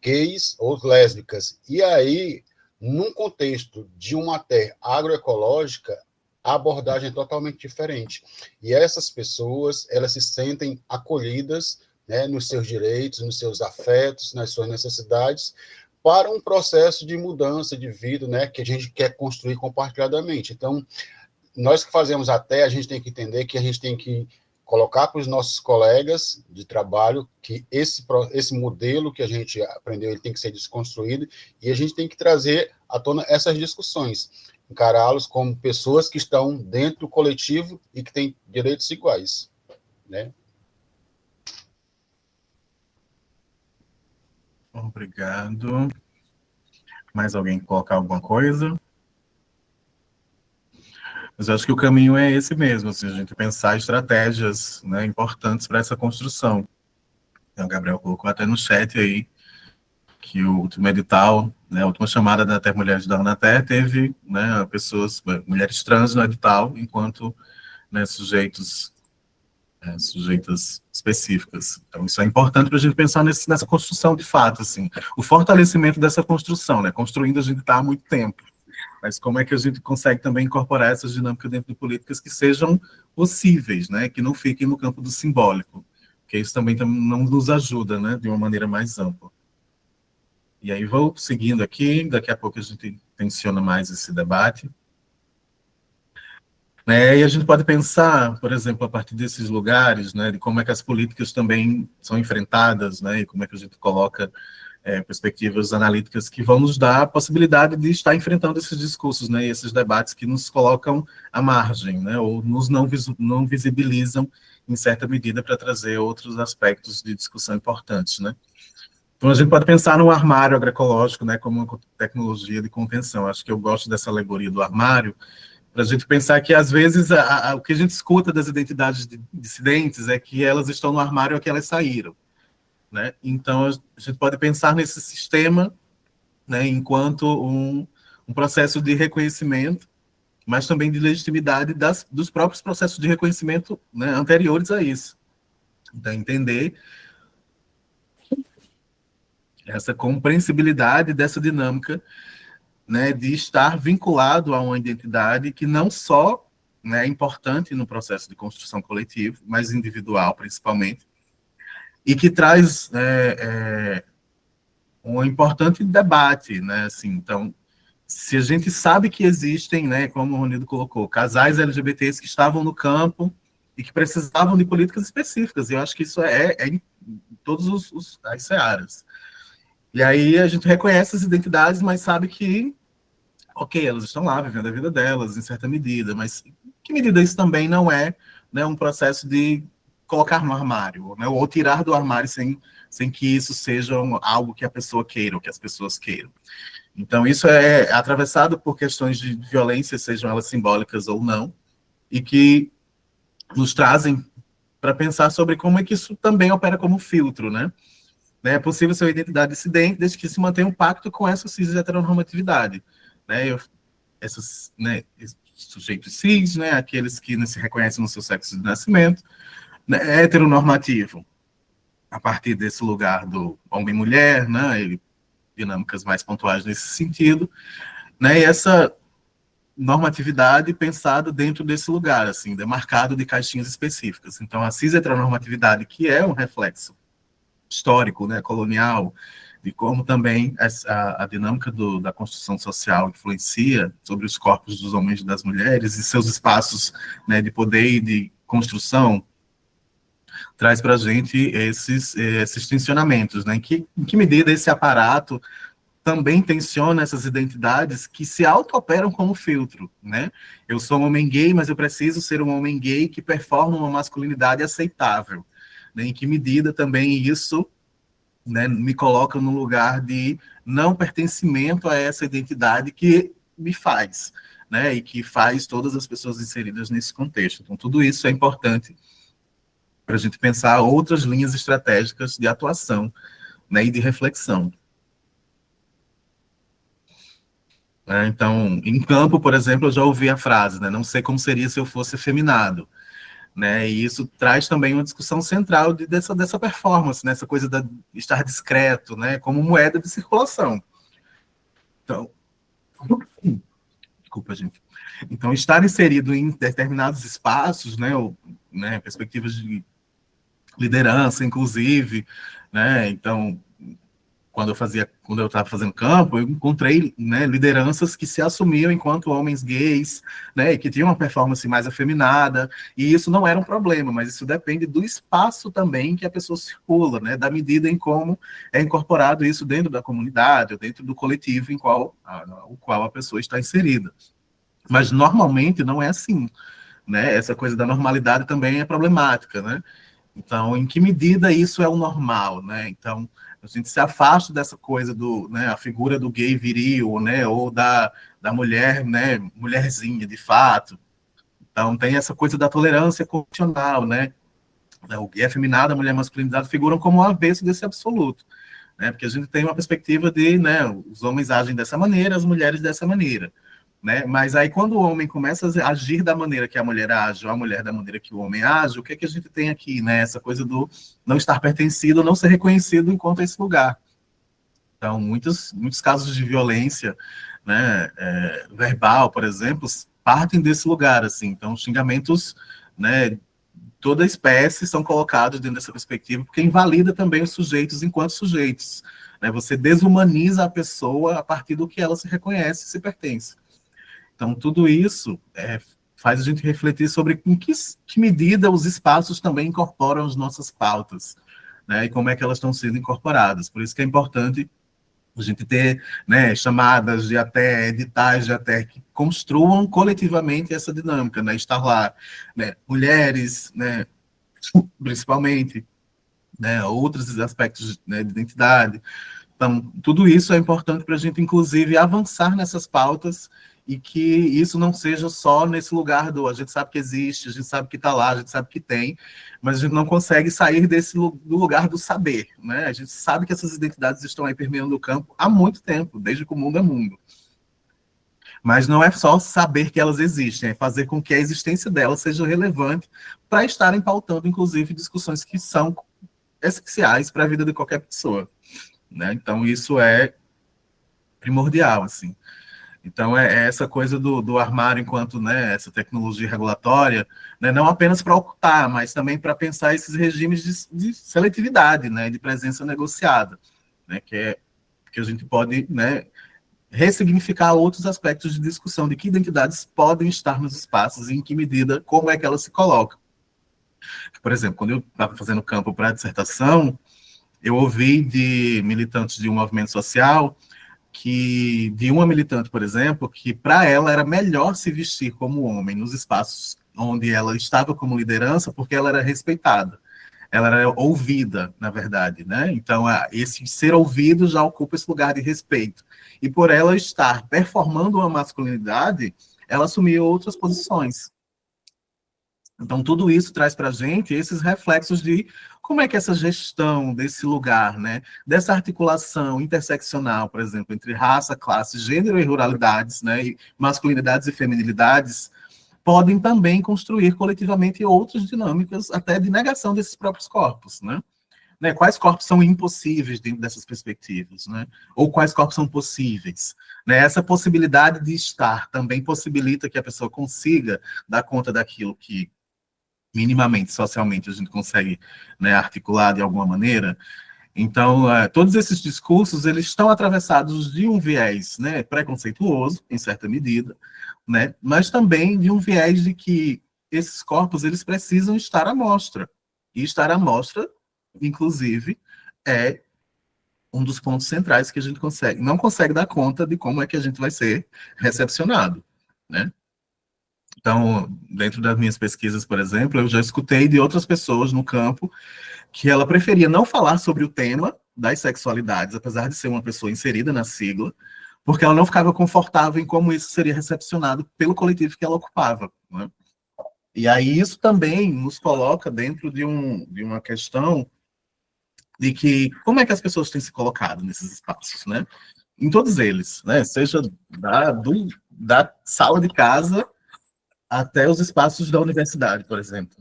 gays ou lésbicas. E aí, num contexto de uma terra agroecológica, a abordagem é totalmente diferente. E essas pessoas, elas se sentem acolhidas, né, nos seus direitos, nos seus afetos, nas suas necessidades, para um processo de mudança de vida, né, que a gente quer construir compartilhadamente. Então, nós que fazemos a gente tem que entender que a gente tem que colocar para os nossos colegas de trabalho que esse modelo que a gente aprendeu, ele tem que ser desconstruído, e a gente tem que trazer à tona essas discussões, encará-los como pessoas que estão dentro do coletivo e que têm direitos iguais, né? Obrigado. Mais alguém colocar alguma coisa? Mas eu acho que o caminho é esse mesmo, assim, a gente pensar estratégias, né, importantes para essa construção. O Gabriel colocou até no chat aí que o último edital, né, a última chamada da Terra Mulheres da Anater teve, né, mulheres trans no edital, enquanto, né, sujeitas específicas. Então, isso é importante para a gente pensar nessa construção de fato, assim, o fortalecimento dessa construção, né, construindo a gente está há muito tempo, mas como é que a gente consegue também incorporar essas dinâmicas dentro de políticas que sejam possíveis, né, que não fiquem no campo do simbólico, porque isso também não nos ajuda, né, de uma maneira mais ampla. E aí vou seguindo aqui, daqui a pouco a gente tensiona mais esse debate. E a gente pode pensar, por exemplo, a partir desses lugares, né, de como é que as políticas também são enfrentadas, né, e como é que a gente coloca perspectivas analíticas que vão nos dar a possibilidade de estar enfrentando esses discursos, né, e esses debates que nos colocam à margem, né, ou nos não visibilizam em certa medida para trazer outros aspectos de discussão importantes, né. Então, a gente pode pensar no armário agroecológico, né, como uma tecnologia de contenção. Acho que eu gosto dessa alegoria do armário, para a gente pensar que, às vezes, o que a gente escuta das identidades dissidentes é que elas estão no armário ou que elas saíram, né? Então, a gente pode pensar nesse sistema, né, enquanto um processo de reconhecimento, mas também de legitimidade dos próprios processos de reconhecimento, né, anteriores a isso. Então, entender essa compreensibilidade dessa dinâmica, né, de estar vinculado a uma identidade que não só, né, é importante no processo de construção coletivo, mas individual principalmente, e que traz um importante debate, né, assim. Então, se a gente sabe que existem, né, como o Ronido colocou, casais LGBTs que estavam no campo e que precisavam de políticas específicas, e eu acho que isso é em todas as searas. E aí a gente reconhece as identidades, mas sabe que, ok, elas estão lá vivendo a vida delas, em certa medida, mas em que medida isso também não é, né, um processo de colocar no armário, né, ou tirar do armário sem que isso seja algo que a pessoa queira, ou que as pessoas queiram. Então, isso é atravessado por questões de violência, sejam elas simbólicas ou não, e que nos trazem para pensar sobre como é que isso também opera como filtro, né? É possível ser uma identidade dissidente desde que se mantenha um pacto com essa cis heteronormatividade, né? Esses sujeitos cis, né? Aqueles que não se reconhecem no seu sexo de nascimento, né? Heteronormativo, a partir desse lugar do homem e mulher, né? E dinâmicas mais pontuais nesse sentido, né? E essa normatividade pensada dentro desse lugar, assim, demarcado de caixinhas específicas. Então, a cis heteronormatividade, que é um reflexo histórico, né, colonial, de como também a dinâmica da construção social influencia sobre os corpos dos homens e das mulheres e seus espaços, né, de poder e de construção, traz para a gente esses tensionamentos, né, em que medida esse aparato também tensiona essas identidades que se auto-operam como filtro, né? Eu sou um homem gay, mas eu preciso ser um homem gay que performa uma masculinidade aceitável. Né, em que medida também isso, né, me coloca no lugar de não pertencimento a essa identidade que me faz, né, e que faz todas as pessoas inseridas nesse contexto. Então, tudo isso é importante para a gente pensar outras linhas estratégicas de atuação, né, e de reflexão. Então, em campo, por exemplo, eu já ouvi a frase, né, não sei como seria se eu fosse efeminado, né, e isso traz também uma discussão central dessa performance, né, essa coisa de estar discreto, né, como moeda de circulação. Então, desculpa, gente. Então, estar inserido em determinados espaços, né, ou, né, perspectivas de liderança, inclusive, né, então, quando eu estava fazendo campo, eu encontrei, né, lideranças que se assumiam enquanto homens gays, né, e que tinham uma performance mais afeminada, e isso não era um problema, mas isso depende do espaço também que a pessoa circula, né, da medida em como é incorporado isso dentro da comunidade, ou dentro do coletivo o qual a pessoa está inserida. Mas normalmente não é assim, né, essa coisa da normalidade também é problemática, né. Então, em que medida isso é o normal, né? Então, a gente se afasta dessa coisa né, a figura do gay viril, né, ou da mulher, né, mulherzinha, de fato. Então, tem essa coisa da tolerância condicional, né? O gay afeminado, a mulher masculinizada figuram como o avesso desse absoluto, né? Porque a gente tem uma perspectiva de, né, os homens agem dessa maneira, as mulheres dessa maneira. Né? Mas aí, quando o homem começa a agir da maneira que a mulher age, ou a mulher da maneira que o homem age, o que é que a gente tem aqui? Né? Essa coisa do não estar pertencido, não ser reconhecido enquanto esse lugar. Então, muitos casos de violência, né, verbal, por exemplo, partem desse lugar. Assim. Então, xingamentos, né, toda espécie são colocados dentro dessa perspectiva, porque invalida também os sujeitos enquanto sujeitos. Né? Você desumaniza a pessoa a partir do que ela se reconhece e se pertence. Então, tudo isso faz a gente refletir sobre em que medida os espaços também incorporam as nossas pautas, né, e como é que elas estão sendo incorporadas. Por isso que é importante a gente ter, né, chamadas de até, editais de até, que construam coletivamente essa dinâmica, né, estar lá, né, mulheres, né, principalmente, né, outros aspectos, né, de identidade. Então, tudo isso é importante para a gente, inclusive, avançar nessas pautas e que isso não seja só nesse lugar a gente sabe que existe, a gente sabe que está lá, a gente sabe que tem, mas a gente não consegue sair do lugar do saber, né? A gente sabe que essas identidades estão aí permeando o campo há muito tempo, desde que o mundo é mundo. Mas não é só saber que elas existem, é fazer com que a existência delas seja relevante para estarem pautando, inclusive, discussões que são essenciais para a vida de qualquer pessoa, né? Então, isso é primordial, assim. Então, é essa coisa do armário enquanto, né, essa tecnologia regulatória, né, não apenas para ocultar, mas também para pensar esses regimes de seletividade, né, de presença negociada, né, que a gente pode, né, ressignificar outros aspectos de discussão de que identidades podem estar nos espaços e em que medida, como é que elas se colocam. Por exemplo, quando eu estava fazendo campo para a dissertação, eu ouvi de militantes de um movimento social de uma militante, por exemplo, que para ela era melhor se vestir como homem nos espaços onde ela estava como liderança, porque ela era respeitada, ela era ouvida, na verdade, né? Então, esse ser ouvido já ocupa esse lugar de respeito. E por ela estar performando uma masculinidade, ela assumia outras posições. Então, tudo isso traz para a gente esses reflexos de como é que essa gestão desse lugar, né, dessa articulação interseccional, por exemplo, entre raça, classe, gênero e ruralidades, né, e masculinidades e feminilidades, podem também construir coletivamente outras dinâmicas, até de negação desses próprios corpos, né? Quais corpos são impossíveis dentro dessas perspectivas, né? Ou quais corpos são possíveis? Né? Essa possibilidade de estar também possibilita que a pessoa consiga dar conta daquilo que minimamente, socialmente, a gente consegue, né, articular de alguma maneira. Então, todos esses discursos, eles estão atravessados de um viés, né, preconceituoso, em certa medida, né, mas também de um viés de que esses corpos, eles precisam estar à mostra. E estar à mostra, inclusive, é um dos pontos centrais que a gente não consegue dar conta de como é que a gente vai ser recepcionado, né? Então, dentro das minhas pesquisas, por exemplo, eu já escutei de outras pessoas no campo que ela preferia não falar sobre o tema das sexualidades, apesar de ser uma pessoa inserida na sigla, porque ela não ficava confortável em como isso seria recepcionado pelo coletivo que ela ocupava, né? E aí isso também nos coloca dentro de uma questão de que como é que as pessoas têm se colocado nesses espaços, né? Em todos eles, né? Seja da sala de casa até os espaços da universidade, por exemplo.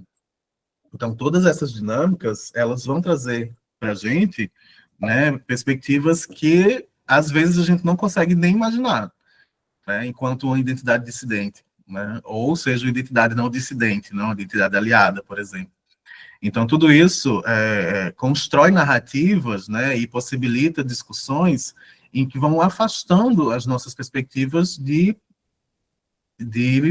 Então, todas essas dinâmicas, elas vão trazer para a gente, né, perspectivas que, às vezes, a gente não consegue nem imaginar, né, enquanto uma identidade dissidente, né, ou seja, uma identidade não dissidente, não uma identidade aliada, por exemplo. Então, tudo isso constrói narrativas, né, e possibilita discussões em que vão afastando as nossas perspectivas de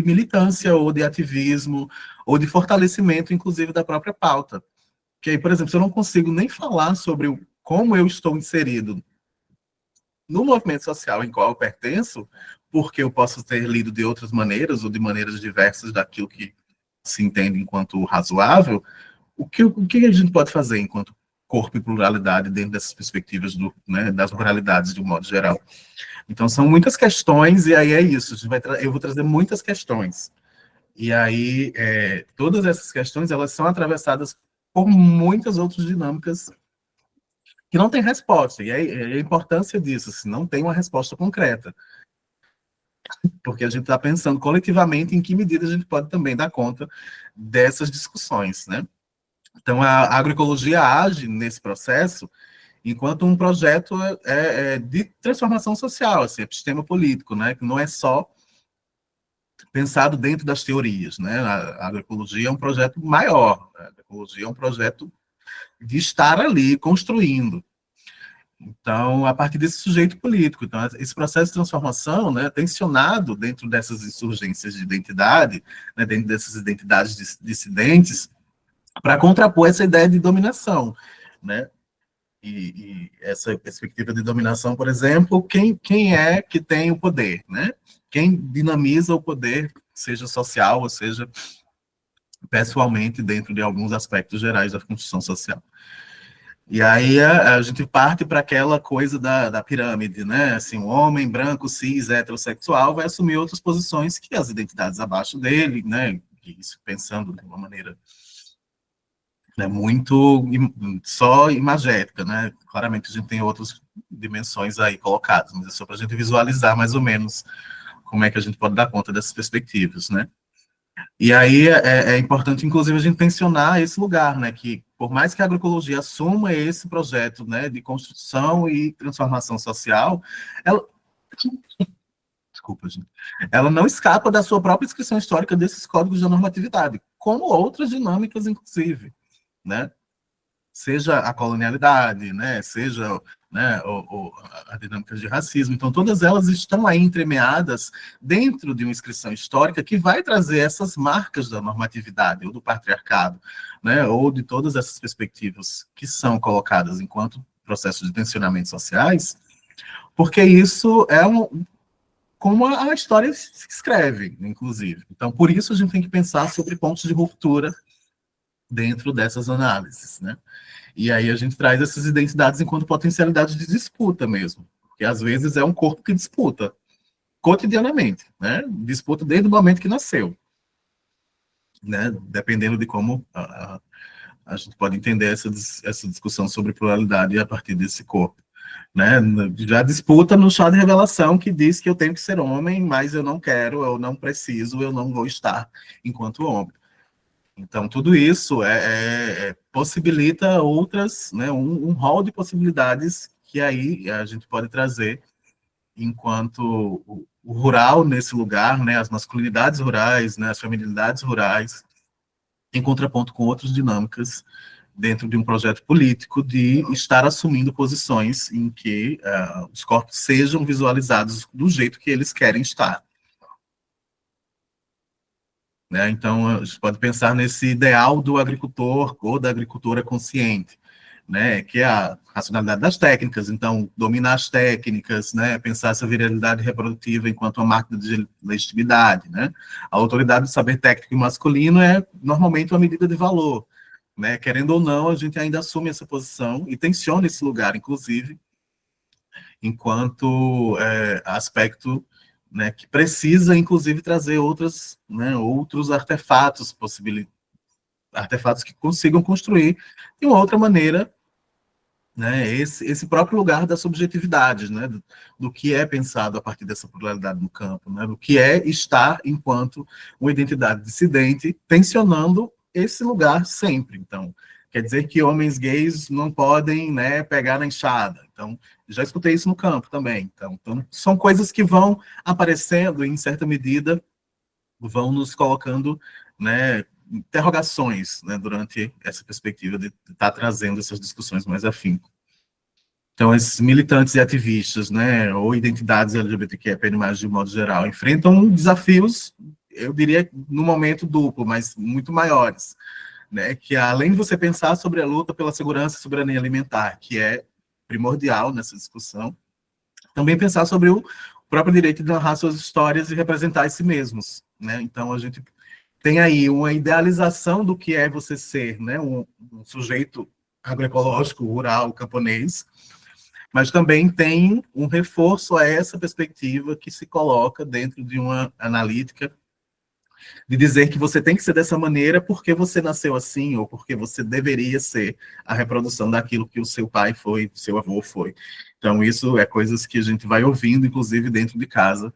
militância ou de ativismo ou de fortalecimento, inclusive, da própria pauta. Que aí, por exemplo, se eu não consigo nem falar sobre como eu estou inserido no movimento social em qual eu pertenço, porque eu posso ter lido de outras maneiras ou de maneiras diversas daquilo que se entende enquanto razoável, o que a gente pode fazer enquanto corpo e pluralidade dentro dessas perspectivas né, das pluralidades de um modo geral? Então, são muitas questões, e aí é isso, eu vou trazer muitas questões. E aí, todas essas questões, elas são atravessadas por muitas outras dinâmicas que não têm resposta. E aí, a importância disso, se não tem uma resposta concreta. Porque a gente está pensando coletivamente em que medida a gente pode também dar conta dessas discussões, né? Então, a agroecologia age nesse processo enquanto um projeto de transformação social, assim, epistema político, né? Que não é só pensado dentro das teorias, né? A agroecologia é um projeto maior, a agroecologia é um projeto de estar ali construindo. Então, a partir desse sujeito político. Então, esse processo de transformação, né, tensionado dentro dessas insurgências de identidade, né, dentro dessas identidades dissidentes, para contrapor essa ideia de dominação, né? E essa perspectiva de dominação, por exemplo, quem é que tem o poder, né? Quem dinamiza o poder, seja social ou seja pessoalmente, dentro de alguns aspectos gerais da construção social. E aí a gente parte para aquela coisa da pirâmide, né? Assim, o homem branco, cis, heterossexual vai assumir outras posições que as identidades abaixo dele, né? Isso pensando de uma maneira muito só imagética, né? Claramente a gente tem outras dimensões aí colocadas, mas é só para a gente visualizar mais ou menos como é que a gente pode dar conta dessas perspectivas, né? E aí é importante, inclusive, a gente mencionar esse lugar, né? Que por mais que a agroecologia assuma esse projeto, né, de construção e transformação social, ela desculpa, gente, ela não escapa da sua própria inscrição histórica desses códigos da normatividade, como outras dinâmicas, inclusive, né? Seja a colonialidade, né? Seja, né, a dinâmica de racismo. Então, todas elas estão aí entremeadas dentro de uma inscrição histórica que vai trazer essas marcas da normatividade ou do patriarcado, né? Ou de todas essas perspectivas que são colocadas enquanto processos de tensionamentos sociais, porque isso é como a história se escreve, inclusive. Então, por isso a gente tem que pensar sobre pontos de ruptura dentro dessas análises, né? E aí a gente traz essas identidades enquanto potencialidade de disputa mesmo, porque às vezes é um corpo que disputa cotidianamente, né? Disputa desde o momento que nasceu, né? Dependendo de como a gente pode entender essa discussão sobre pluralidade a partir desse corpo, né? Já disputa no chá de revelação que diz que eu tenho que ser homem, mas eu não quero, eu não preciso, eu não vou estar enquanto homem. Então, tudo isso possibilita outras, né, um rol de possibilidades que aí a gente pode trazer enquanto o rural nesse lugar, né, as masculinidades rurais, né, as feminilidades rurais, em contraponto com outras dinâmicas dentro de um projeto político de estar assumindo posições em que os corpos sejam visualizados do jeito que eles querem estar. Né? Então, a gente pode pensar nesse ideal do agricultor ou da agricultora consciente, né? Que é a racionalidade das técnicas, então, dominar as técnicas, né? Pensar essa virilidade reprodutiva enquanto uma máquina de legitimidade. Né? A autoridade do saber técnico masculino é, normalmente, uma medida de valor. Né? Querendo ou não, a gente ainda assume essa posição e tensiona esse lugar, inclusive, enquanto aspecto né, que precisa, inclusive, trazer outros artefatos, artefatos que consigam construir de uma outra maneira, né, esse próprio lugar da subjetividade, né, do que é pensado a partir dessa pluralidade no campo, né, do que é estar enquanto uma identidade dissidente, tensionando esse lugar sempre. Então, quer dizer que homens gays não podem, né, pegar na enxada. Então, já escutei isso no campo também. Então, são coisas que vão aparecendo, em certa medida, vão nos colocando, né, interrogações, né, durante essa perspectiva de estar trazendo essas discussões mais afinco. Então, esses militantes e ativistas, né, ou identidades LGBTQIA+, de modo geral, enfrentam desafios, eu diria, no momento duplo, mas muito maiores, né, que além de você pensar sobre a luta pela segurança e soberania alimentar, que é primordial nessa discussão, também pensar sobre o próprio direito de narrar suas histórias e representar si mesmos, né? Então, a gente tem aí uma idealização do que é você ser, né, um sujeito agroecológico, rural, camponês, mas também tem um reforço a essa perspectiva que se coloca dentro de uma analítica de dizer que você tem que ser dessa maneira porque você nasceu assim, ou porque você deveria ser a reprodução daquilo que o seu pai foi, seu avô foi. Então, isso é coisas que a gente vai ouvindo, inclusive, dentro de casa,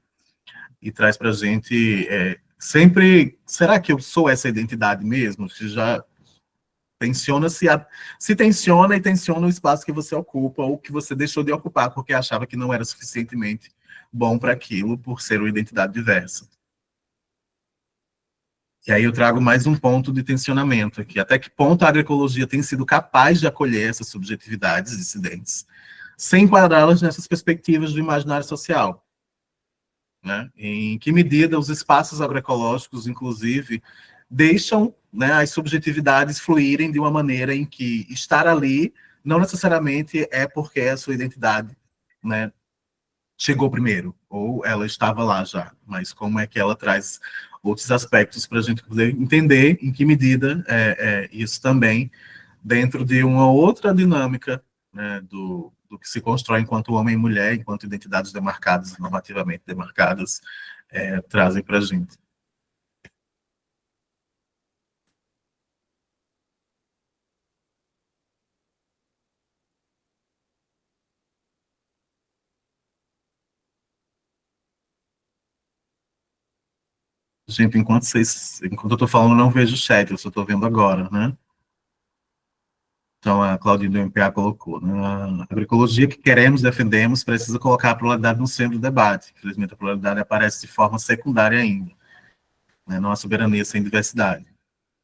e traz para a gente sempre, será que eu sou essa identidade mesmo? Que já se tensiona e tensiona o espaço que você ocupa, ou que você deixou de ocupar porque achava que não era suficientemente bom para aquilo, por ser uma identidade diversa. E aí eu trago mais um ponto de tensionamento aqui. Até que ponto a agroecologia tem sido capaz de acolher essas subjetividades dissidentes, sem enquadrá-las nessas perspectivas do imaginário social? Né? Em que medida os espaços agroecológicos, inclusive, deixam, né, as subjetividades fluírem de uma maneira em que estar ali não necessariamente é porque a sua identidade, né, chegou primeiro, ou ela estava lá já, mas como é que ela traz outros aspectos para a gente poder entender em que medida isso também, dentro de uma outra dinâmica, né, do que se constrói enquanto homem e mulher, enquanto identidades demarcadas, normativamente demarcadas, trazem para a gente. Gente, enquanto eu estou falando, eu não vejo o chat, eu só estou vendo agora, né? Então, a Claudine do MPA colocou, né? A agroecologia que queremos, defendemos, precisa colocar a pluralidade no centro do debate. Infelizmente, a pluralidade aparece de forma secundária ainda, né? Não há soberania sem diversidade.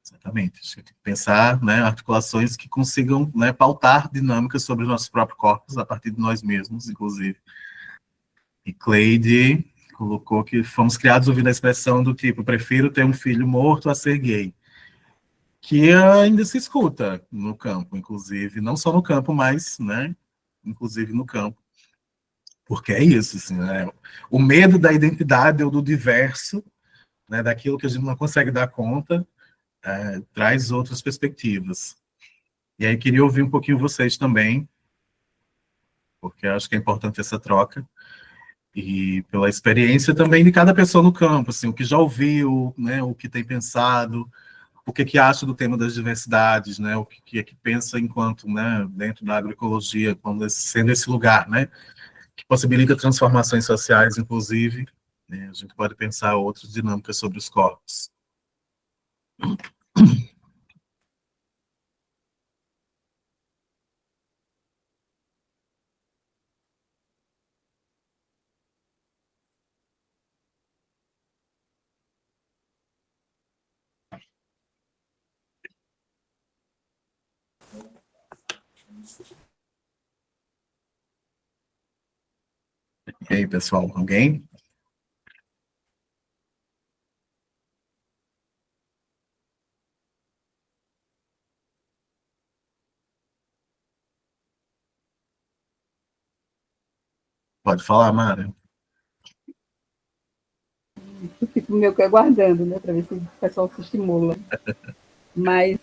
Exatamente. A gente tem que pensar, né, articulações que consigam, né, pautar dinâmicas sobre os nossos próprios corpos, a partir de nós mesmos, inclusive. E Cleide colocou que fomos criados ouvindo a expressão do tipo, prefiro ter um filho morto a ser gay, que ainda se escuta no campo, inclusive, não só no campo, mas, né, inclusive no campo, porque é isso, assim, né, o medo da identidade ou do diverso, né, daquilo que a gente não consegue dar conta, traz outras perspectivas. E aí queria ouvir um pouquinho vocês também, porque eu acho que é importante essa troca, e pela experiência também de cada pessoa no campo, assim, o que já ouviu, né, o que tem pensado, o que acha do tema das diversidades, né, o que pensa enquanto, né, dentro da agroecologia, como sendo esse lugar, né, que possibilita transformações sociais, inclusive, né, a gente pode pensar outras dinâmicas sobre os corpos. E aí, pessoal, alguém? Pode falar, Mara. Eu fico meio que aguardando, né, para ver se o pessoal se estimula. Mas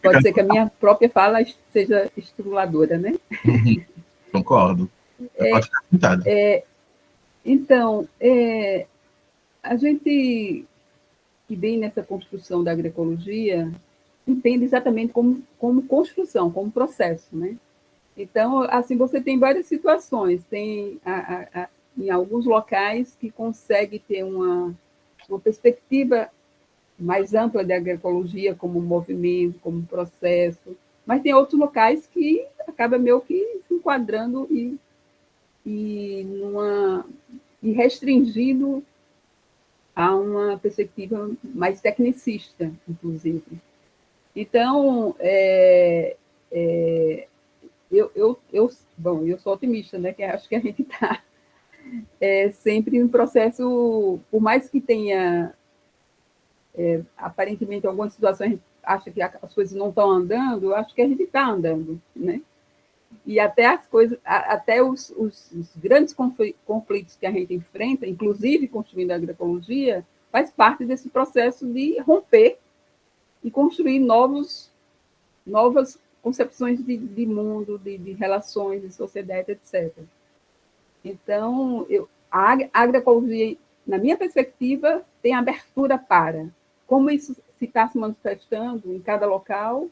pode ser que a minha própria fala seja estimuladora, né? Concordo. Pode ficar sentado. Então, A gente que vem nessa construção da agroecologia entende exatamente como construção, como processo, né? Então, assim, você tem várias situações. Tem, em alguns locais, que consegue ter uma perspectiva mais ampla da agroecologia como movimento, como processo, mas tem outros locais que acaba meio que se enquadrando e restringido a uma perspectiva mais tecnicista, inclusive. Então, bom, eu sou otimista, né? Que acho que a gente está sempre em processo, por mais que tenha, aparentemente, algumas situações, a gente acha que as coisas não estão andando, eu acho que a gente está andando, né? E até as coisas, até os grandes conflitos que a gente enfrenta, inclusive construindo a agroecologia, faz parte desse processo de romper e construir novas concepções de mundo, de relações, de sociedade, etc. Então, a agroecologia, na minha perspectiva, tem abertura para. Como isso se está se manifestando em cada local,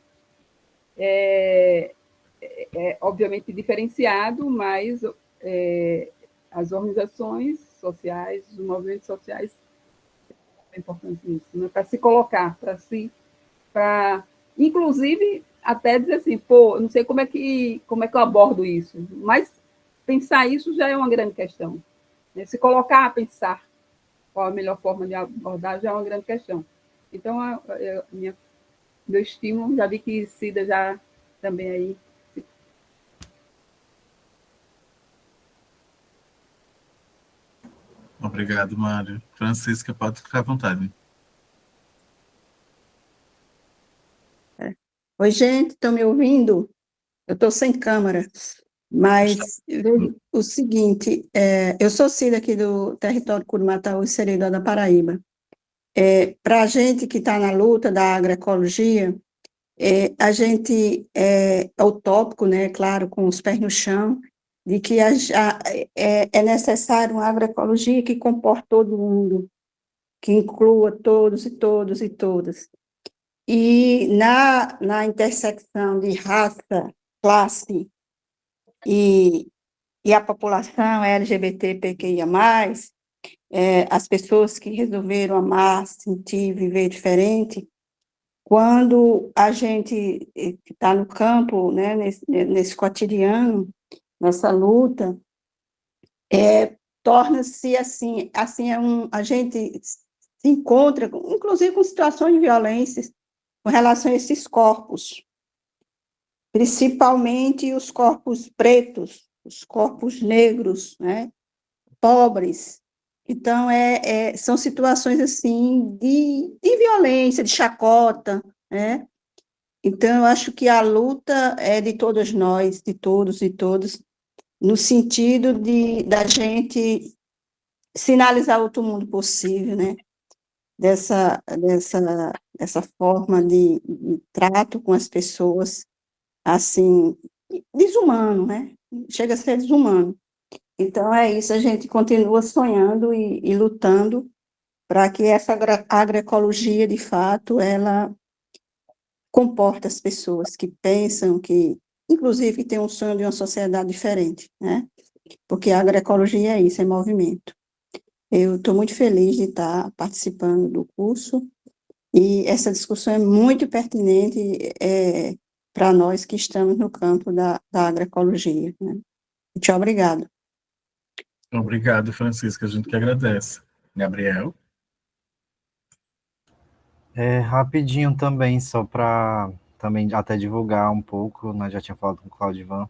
obviamente diferenciado, mas as organizações sociais, os movimentos sociais, é importante isso, né? Para se colocar, inclusive, até dizer assim, pô, não sei como é que eu abordo isso, mas pensar isso já é uma grande questão. Né? Se colocar a pensar qual a melhor forma de abordar já é uma grande questão. Então, meu estímulo, já vi que Cida já também aí. Obrigado, Mário. Francisca, pode ficar à vontade. Oi, gente, estão me ouvindo? Eu estou sem câmera, mas o seguinte, eu sou Cida aqui do território Curumatau e Seredo da Paraíba. Para a gente que está na luta da agroecologia, a gente é utópico, né, claro, com os pés no chão, de que é necessário uma agroecologia que comporte todo mundo, que inclua todos e todos e todas. E na intersecção de raça, classe e a população LGBTQIA+, as pessoas que resolveram amar, sentir, viver diferente, quando a gente está no campo, né, nesse cotidiano, nessa luta, torna-se assim a gente se encontra, inclusive com situações de violência, com relação a esses corpos, principalmente os corpos pretos, os corpos negros, né, pobres. Então, são situações assim de violência, de chacota, né? Então, eu acho que a luta é de todos nós, de todos e todas, no sentido da gente sinalizar outro mundo possível, né? Dessa forma de trato com as pessoas, assim, desumano, né? Chega a ser desumano. Então, é isso, a gente continua sonhando e lutando para que essa agroecologia, de fato, ela comporta as pessoas que pensam, inclusive, que tem um sonho de uma sociedade diferente, né? Porque a agroecologia é isso, é movimento. Eu estou muito feliz de estar participando do curso, e essa discussão é muito pertinente para nós que estamos no campo da agroecologia, né? Muito obrigada. Obrigado, Francisca, a gente que agradece. Gabriel? Rapidinho também, só para também até divulgar um pouco, nós já tinha falado com o Claudivan,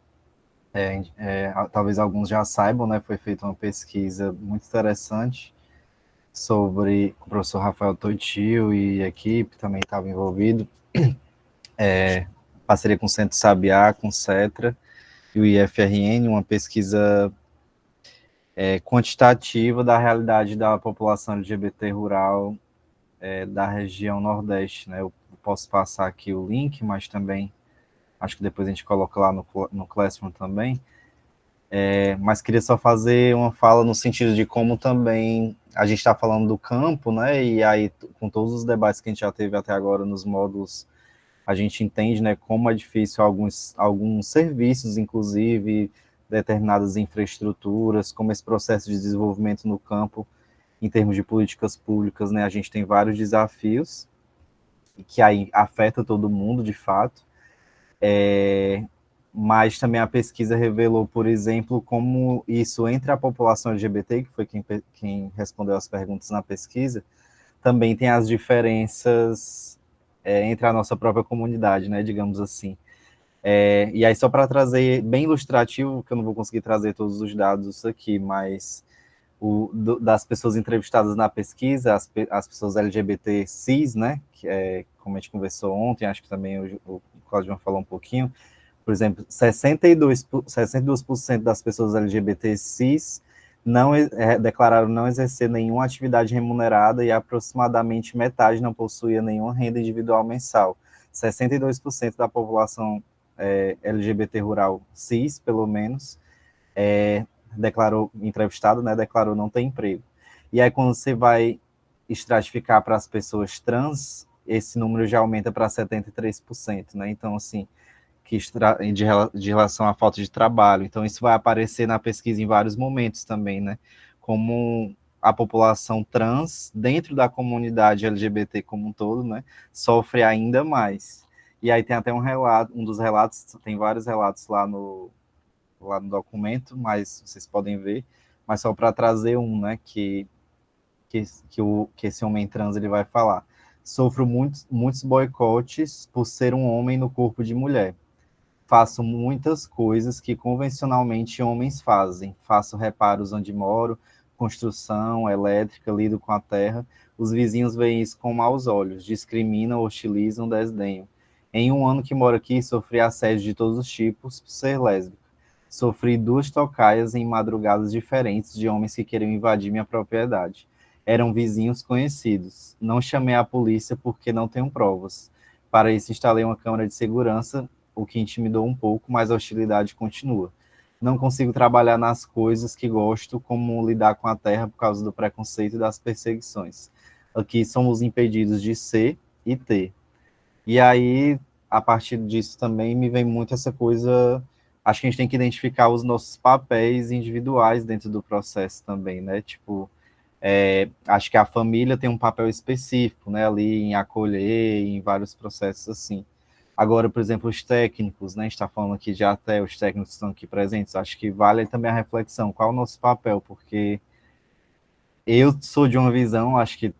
talvez alguns já saibam, né, foi feita uma pesquisa muito interessante sobre o professor Rafael Toitio e a equipe também estava envolvido, parceria com o Centro Sabiá, com o CETRA e o IFRN, uma pesquisa quantitativa da realidade da população LGBT rural da região Nordeste, né? Eu posso passar aqui o link, mas também acho que depois a gente coloca lá no Classroom também. Mas queria só fazer uma fala no sentido de como também a gente está falando do campo, né, e aí com todos os debates que a gente já teve até agora nos módulos, a gente entende, né, como é difícil alguns serviços, inclusive determinadas infraestruturas, como esse processo de desenvolvimento no campo, em termos de políticas públicas, né, a gente tem vários desafios, que aí afeta todo mundo, de fato, mas também a pesquisa revelou, por exemplo, como isso entre a população LGBT, que foi quem respondeu as perguntas na pesquisa, também tem as diferenças entre a nossa própria comunidade, né, digamos assim. E aí, só para trazer, bem ilustrativo, que eu não vou conseguir trazer todos os dados aqui, mas das pessoas entrevistadas na pesquisa, as pessoas LGBT cis, né, que como a gente conversou ontem, acho que também o Cláudio falou um pouquinho, por exemplo, 62% das pessoas LGBT cis declararam não exercer nenhuma atividade remunerada e aproximadamente metade não possuía nenhuma renda individual mensal. 62% da população LGBT rural cis, pelo menos, declarou, entrevistado, né, declarou não ter emprego. E aí, quando você vai estratificar para as pessoas trans, esse número já aumenta para 73%, né? Então, assim, de relação à falta de trabalho. Então, isso vai aparecer na pesquisa em vários momentos também, né? Como a população trans, dentro da comunidade LGBT como um todo, né, sofre ainda mais. E aí tem até um dos relatos, tem vários relatos lá no documento, mas vocês podem ver, mas só para trazer né, que esse homem trans ele vai falar. Sofro muitos boicotes por ser um homem no corpo de mulher. Faço muitas coisas que convencionalmente homens fazem. Faço reparos onde moro, construção, elétrica, lido com a terra. Os vizinhos veem isso com maus olhos, discriminam, hostilizam, desdenham. Em um ano que moro aqui, sofri assédio de todos os tipos por ser lésbica. Sofri 2 tocaias em madrugadas diferentes de homens que queriam invadir minha propriedade. Eram vizinhos conhecidos. Não chamei a polícia porque não tenho provas. Para isso, instalei uma câmera de segurança, o que intimidou um pouco, mas a hostilidade continua. Não consigo trabalhar nas coisas que gosto, como lidar com a terra por causa do preconceito e das perseguições. Aqui somos impedidos de ser e ter. E aí, a partir disso também me vem muito essa coisa, acho que a gente tem que identificar os nossos papéis individuais dentro do processo também, né? Tipo, acho que a família tem um papel específico, né, ali em acolher, em vários processos assim. Agora, por exemplo, os técnicos, né, a gente está falando aqui de até os técnicos que estão aqui presentes, acho que vale também a reflexão, qual é o nosso papel, porque eu sou de uma visão, acho que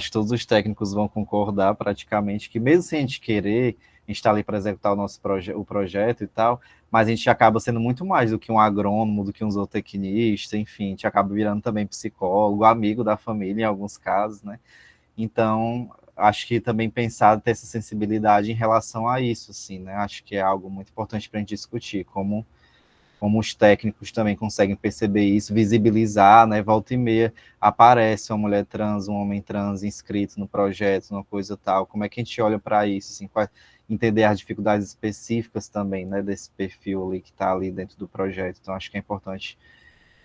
todos os técnicos vão concordar praticamente, que mesmo sem a gente querer, a gente está ali para executar o projeto e tal, mas a gente acaba sendo muito mais do que um agrônomo, do que um zootecnista, enfim, a gente acaba virando também psicólogo, amigo da família em alguns casos, né? Então, acho que também pensar, ter essa sensibilidade em relação a isso, assim, né? Acho que é algo muito importante para a gente discutir, como os técnicos também conseguem perceber isso, visibilizar, né? Volta e meia aparece uma mulher trans, um homem trans inscrito no projeto, uma coisa tal. Como é que a gente olha para isso? Assim, entender as dificuldades específicas também, né? Desse perfil ali que está ali dentro do projeto. Então, acho que é importante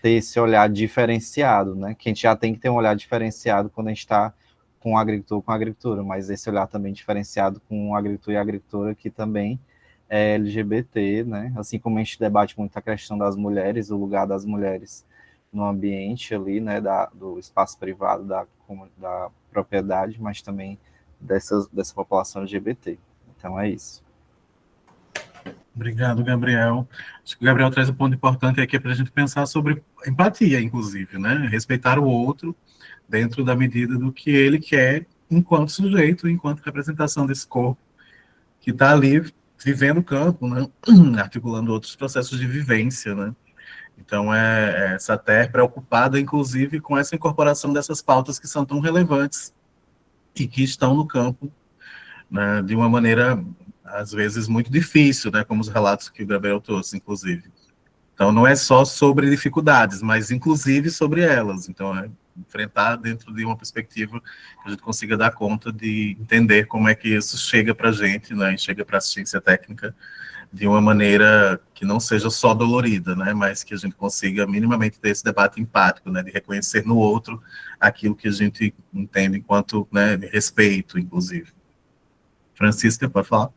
ter esse olhar diferenciado, né? Que a gente já tem que ter um olhar diferenciado quando a gente está com o agricultor, com a agricultura, mas esse olhar também diferenciado com o agricultor e a agricultura que também é LGBT, né? Assim como a gente debate muito a questão das mulheres, o lugar das mulheres no ambiente ali, né? Do espaço privado, da propriedade, mas também dessa população LGBT. Então é isso. Obrigado, Gabriel. Acho que o Gabriel traz um ponto importante aqui para a gente pensar sobre empatia, inclusive, né? Respeitar o outro dentro da medida do que ele quer enquanto sujeito, enquanto representação desse corpo que está ali vivendo o campo, né? Articulando outros processos de vivência, né? Então, essa terra preocupada, inclusive, com essa incorporação dessas pautas que são tão relevantes e que estão no campo, né, de uma maneira, às vezes, muito difícil, né, como os relatos que o Gabriel trouxe, inclusive. Então, não é só sobre dificuldades, mas, inclusive, sobre elas. Então, enfrentar dentro de uma perspectiva que a gente consiga dar conta de entender como é que isso chega para a gente, né, chega para a assistência técnica de uma maneira que não seja só dolorida, né, mas que a gente consiga minimamente ter esse debate empático, né, de reconhecer no outro aquilo que a gente entende enquanto, né, respeito, inclusive. Francisca, pode falar?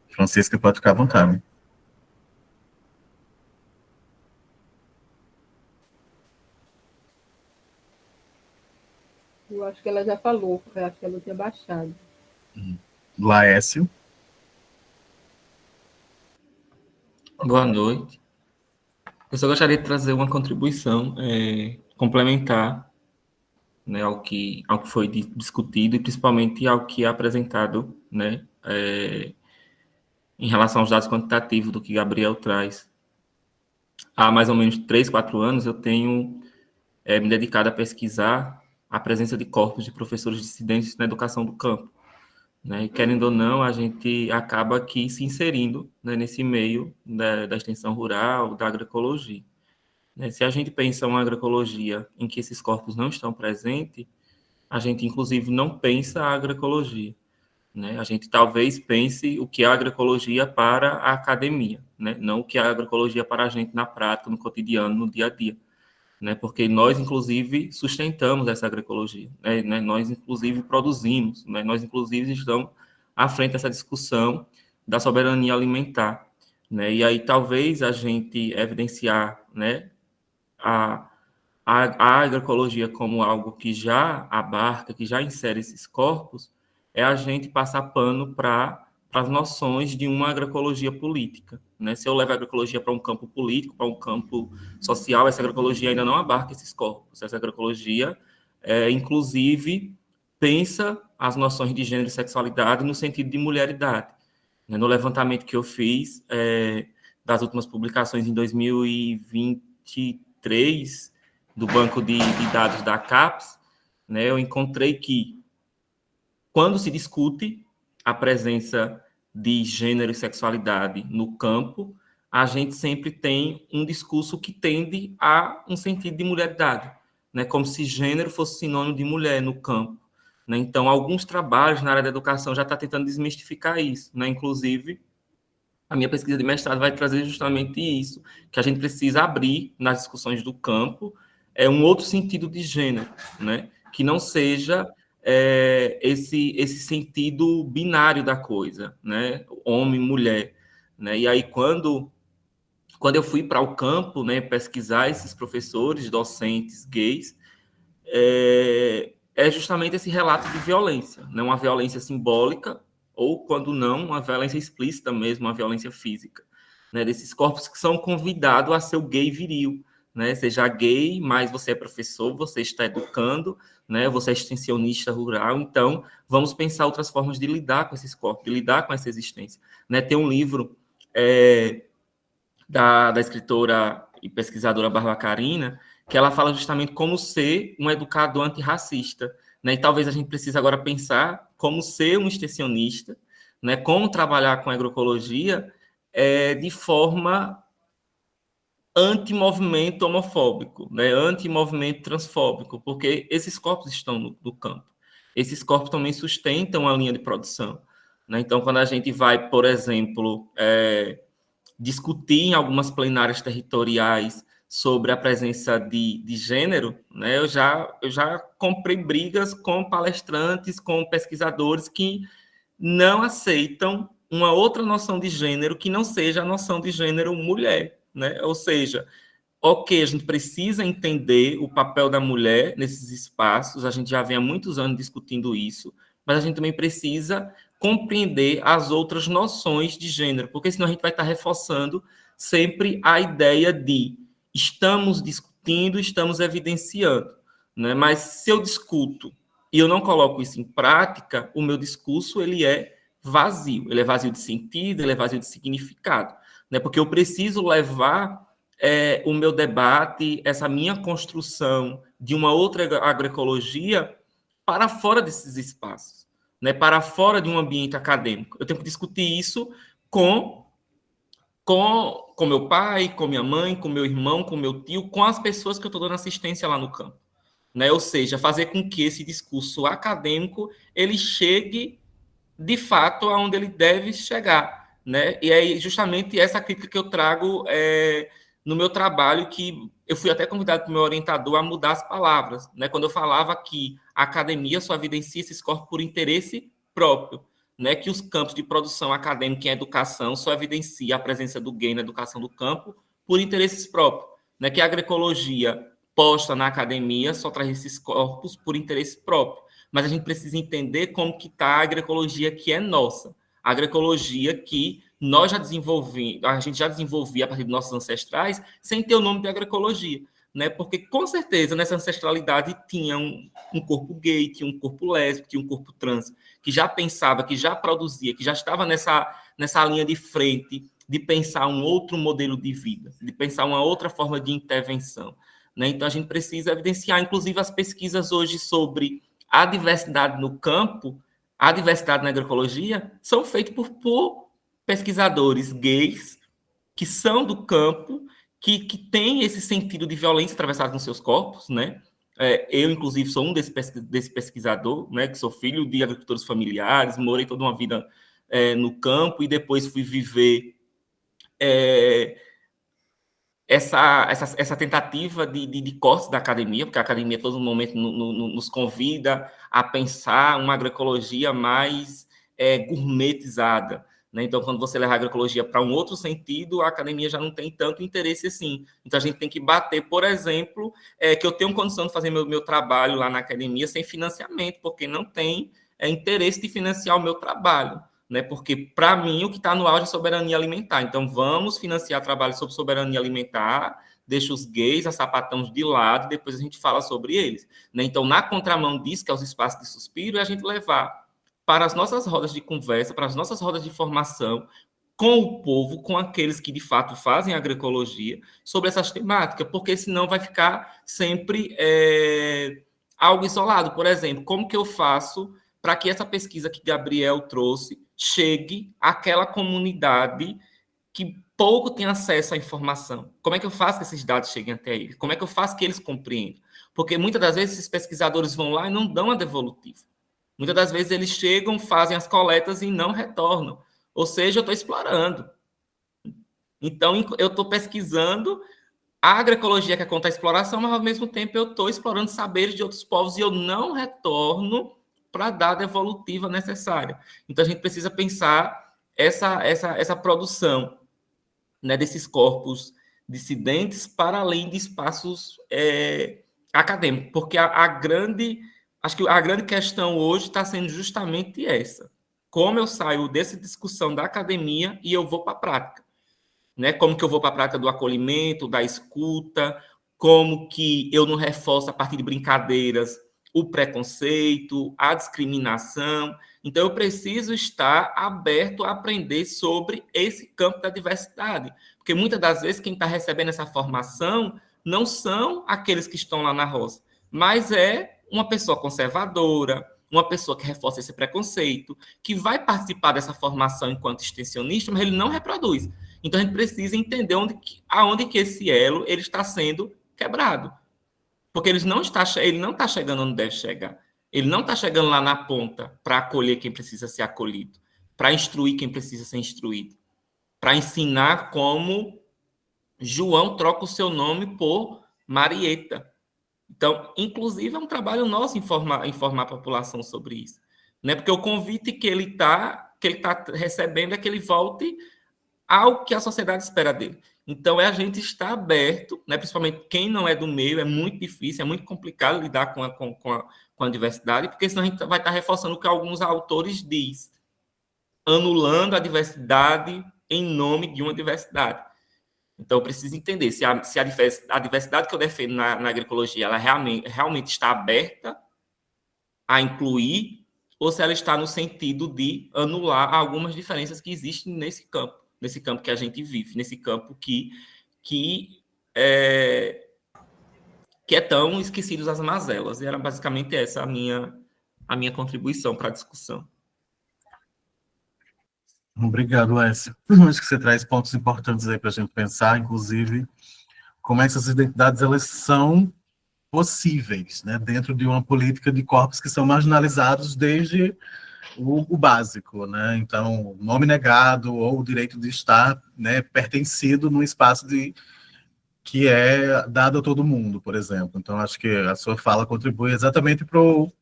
Francisca, pode ficar à vontade. Eu acho que ela já falou, eu acho que ela tinha baixado. Laércio. Boa noite. Eu só gostaria de trazer uma contribuição complementar, né, ao que foi discutido e principalmente ao que é apresentado, né, em relação aos dados quantitativos do que Gabriel traz. Há mais ou menos 3, 4 anos eu tenho me dedicado a pesquisar a presença de corpos de professores dissidentes na educação do campo, né? E, querendo ou não, a gente acaba aqui se inserindo, né, nesse meio da extensão rural, da agroecologia. Né? Se a gente pensa uma agroecologia em que esses corpos não estão presentes, a gente, inclusive, não pensa a agroecologia. Né? A gente talvez pense o que é a agroecologia para a academia, né? Não o que é a agroecologia para a gente na prática, no cotidiano, no dia a dia. Né? Porque nós, inclusive, sustentamos essa agroecologia, né? Nós, inclusive, produzimos, né? Nós, inclusive, estamos à frente dessa discussão da soberania alimentar. Né? E aí, talvez, a gente evidenciar, né, a agroecologia como algo que já abarca, que já insere esses corpos, é a gente passar pano para as noções de uma agroecologia política. Né? Se eu levo a agroecologia para um campo político, para um campo social, essa agroecologia ainda não abarca esses corpos. Essa agroecologia, inclusive, pensa as noções de gênero e sexualidade no sentido de mulheridade. Né? No levantamento que eu fiz, das últimas publicações em 2023, do banco de dados da CAPES, né, eu encontrei que, quando se discute a presença de gênero e sexualidade no campo, a gente sempre tem um discurso que tende a um sentido de mulheridade, né, como se gênero fosse sinônimo de mulher no campo. Né? Então, alguns trabalhos na área da educação já estão tentando desmistificar isso. Né? Inclusive, a minha pesquisa de mestrado vai trazer justamente isso, que a gente precisa abrir nas discussões do campo um outro sentido de gênero, né? Que não seja esse sentido binário da coisa, né? Homem, mulher. Né? E aí, quando eu fui para o campo, né, pesquisar esses professores, docentes gays, é justamente esse relato de violência, né? Uma violência simbólica, ou, quando não, uma violência explícita mesmo, uma violência física. Né? Desses corpos que são convidados a ser o gay viril. Né? Seja gay, mas você é professor, você está educando, né? Você é extensionista rural, então vamos pensar outras formas de lidar com esses corpos, de lidar com essa existência. Né? Tem um livro da escritora e pesquisadora Bárbara Carina, que ela fala justamente como ser um educador antirracista. Né? E talvez a gente precise agora pensar como ser um extensionista, né? Como trabalhar com agroecologia de forma anti-movimento homofóbico, né? Anti-movimento transfóbico, porque esses corpos estão no campo. Esses corpos também sustentam a linha de produção. Né? Então, quando a gente vai, por exemplo, discutir em algumas plenárias territoriais sobre a presença de gênero, né? Eu já comprei brigas com palestrantes, com pesquisadores que não aceitam uma outra noção de gênero que não seja a noção de gênero mulher. Né? Ou seja, ok, a gente precisa entender o papel da mulher nesses espaços, a gente já vem há muitos anos discutindo isso, mas a gente também precisa compreender as outras noções de gênero, porque senão a gente vai estar reforçando sempre a ideia de estamos discutindo, estamos evidenciando. Né? Mas se eu discuto e eu não coloco isso em prática, o meu discurso ele é vazio de sentido, ele é vazio de significado. Né? Porque eu preciso levar o meu debate, essa minha construção de uma outra agroecologia para fora desses espaços, né? Para fora de um ambiente acadêmico. Eu tenho que discutir isso com meu pai, com minha mãe, com meu irmão, com meu tio, com as pessoas que eu estou dando assistência lá no campo. né? Ou seja, fazer com que esse discurso acadêmico ele chegue de fato aonde ele deve chegar, né? E é justamente essa crítica que eu trago no meu trabalho, que eu fui até convidado pelo meu orientador a mudar as palavras, né? Quando eu falava que a academia só evidencia esses corpos por interesse próprio, né? Que os campos de produção acadêmica em educação só evidencia a presença do gay na educação do campo por interesses próprios, né? Que a agroecologia posta na academia só traz esses corpos por interesse próprio. Mas a gente precisa entender como que está a agroecologia que é nossa. A agroecologia que nós já desenvolvemos, a gente já desenvolvia a partir dos nossos ancestrais, sem ter o nome de agroecologia, né? Porque, com certeza, nessa ancestralidade tinha um corpo gay, tinha um corpo lésbico, tinha um corpo trans, que já pensava, que já produzia, que já estava nessa linha de frente de pensar um outro modelo de vida, de pensar uma outra forma de intervenção, né? Então, a gente precisa evidenciar, inclusive, as pesquisas hoje sobre a diversidade no campo, a diversidade na agroecologia, são feitas por pesquisadores gays que são do campo, que têm esse sentido de violência atravessado nos seus corpos, né? Eu, inclusive, sou um desse pesquisador, né? Que sou filho de agricultores familiares, morei toda uma vida no campo e depois fui viver essa tentativa de corte da academia, porque a academia a todo momento nos convida a pensar uma agroecologia mais gourmetizada, né? Então, quando você leva a agroecologia para um outro sentido, a academia já não tem tanto interesse assim. Então, a gente tem que bater, por exemplo, que eu tenho condição de fazer meu trabalho lá na academia sem financiamento, porque não tem interesse de financiar o meu trabalho, né? Porque, para mim, o que está no auge é soberania alimentar. Então, vamos financiar trabalho sobre soberania alimentar, deixa os gays, as sapatãos de lado, e depois a gente fala sobre eles, né? Então, na contramão disso, que é os espaços de suspiro, é a gente levar para as nossas rodas de conversa, para as nossas rodas de formação, com o povo, com aqueles que, de fato, fazem agroecologia, sobre essas temáticas, porque senão vai ficar sempre algo isolado. Por exemplo, como que eu faço para que essa pesquisa que Gabriel trouxe chegue àquela comunidade que pouco tem acesso à informação? Como é que eu faço que esses dados cheguem até eles? Como é que eu faço que eles compreendam? Porque muitas das vezes esses pesquisadores vão lá e não dão a devolutiva. Muitas das vezes eles chegam, fazem as coletas e não retornam. Ou seja, eu estou explorando. Então, eu estou pesquisando a agroecologia que conta a exploração, mas, ao mesmo tempo, eu estou explorando saberes de outros povos e eu não retorno para dar a devolutiva necessária. Então, a gente precisa pensar essa produção, né, desses corpos dissidentes para além de espaços acadêmicos, porque acho que a grande questão hoje está sendo justamente essa. Como eu saio dessa discussão da academia e eu vou para a prática, né? Como que eu vou para a prática do acolhimento, da escuta, como que eu não reforço a partir de brincadeiras o preconceito, a discriminação. Então, eu preciso estar aberto a aprender sobre esse campo da diversidade, porque muitas das vezes quem está recebendo essa formação não são aqueles que estão lá na roça, mas é uma pessoa conservadora, uma pessoa que reforça esse preconceito, que vai participar dessa formação enquanto extensionista, mas ele não reproduz. Então, a gente precisa entender aonde que esse elo ele está sendo quebrado. Porque ele não está chegando onde deve chegar. Ele não está chegando lá na ponta para acolher quem precisa ser acolhido, para instruir quem precisa ser instruído, para ensinar como João troca o seu nome por Marieta. Então, inclusive, é um trabalho nosso informar a população sobre isso, né? Porque o convite que ele está recebendo é que ele volte ao que a sociedade espera dele. Então, a gente estar aberto, né? Principalmente quem não é do meio, é muito difícil, é muito complicado lidar com a diversidade, porque senão a gente vai estar reforçando o que alguns autores dizem, anulando a diversidade em nome de uma diversidade. Então, eu preciso entender se a diversidade que eu defendo na agroecologia ela realmente está aberta a incluir, ou se ela está no sentido de anular algumas diferenças que existem nesse campo que a gente vive, nesse campo que é tão esquecidos as mazelas. E era basicamente essa a minha contribuição para a discussão. Obrigado, Lécio. Acho que você traz pontos importantes aí para a gente pensar, inclusive, como essas identidades elas são possíveis, né, dentro de uma política de corpos que são marginalizados desde o básico, né? Então, nome negado ou o direito de estar, né, pertencido num espaço que é dado a todo mundo, por exemplo. Então, acho que a sua fala contribui exatamente para o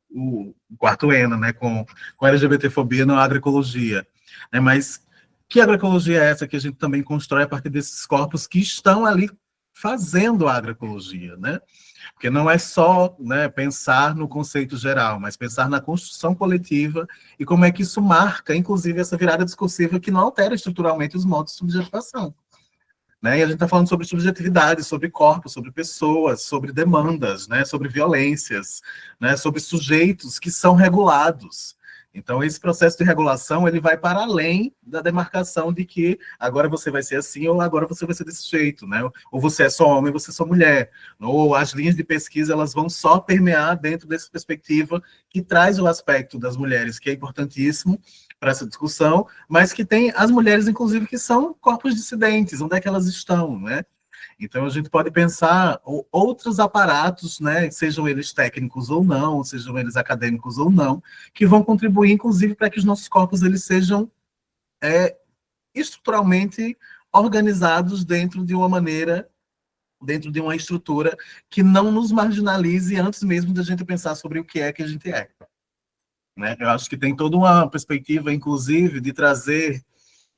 quarto ENA, né, com a LGBTfobia na agroecologia. Né? Mas que agroecologia é essa que a gente também constrói a partir desses corpos que estão ali fazendo a agroecologia, né? Porque não é só, né, pensar no conceito geral, mas pensar na construção coletiva e como é que isso marca, inclusive, essa virada discursiva que não altera estruturalmente os modos de subjetivação. Né? E a gente está falando sobre subjetividade, sobre corpos, sobre pessoas, sobre demandas, né? Sobre violências, né? Sobre sujeitos que são regulados. Então, esse processo de regulação ele vai para além da demarcação de que agora você vai ser assim ou agora você vai ser desse jeito, né? Ou você é só homem, você é só mulher. Ou as linhas de pesquisa elas vão só permear dentro dessa perspectiva que traz o aspecto das mulheres, que é importantíssimo para essa discussão, mas que tem as mulheres, inclusive, que são corpos dissidentes, onde é que elas estão, né? Então, a gente pode pensar outros aparatos, né, sejam eles técnicos ou não, sejam eles acadêmicos ou não, que vão contribuir, inclusive, para que os nossos corpos eles sejam estruturalmente organizados dentro de uma maneira, dentro de uma estrutura que não nos marginalize antes mesmo de a gente pensar sobre o que é que a gente é. Né? Eu acho que tem toda uma perspectiva, inclusive, de trazer,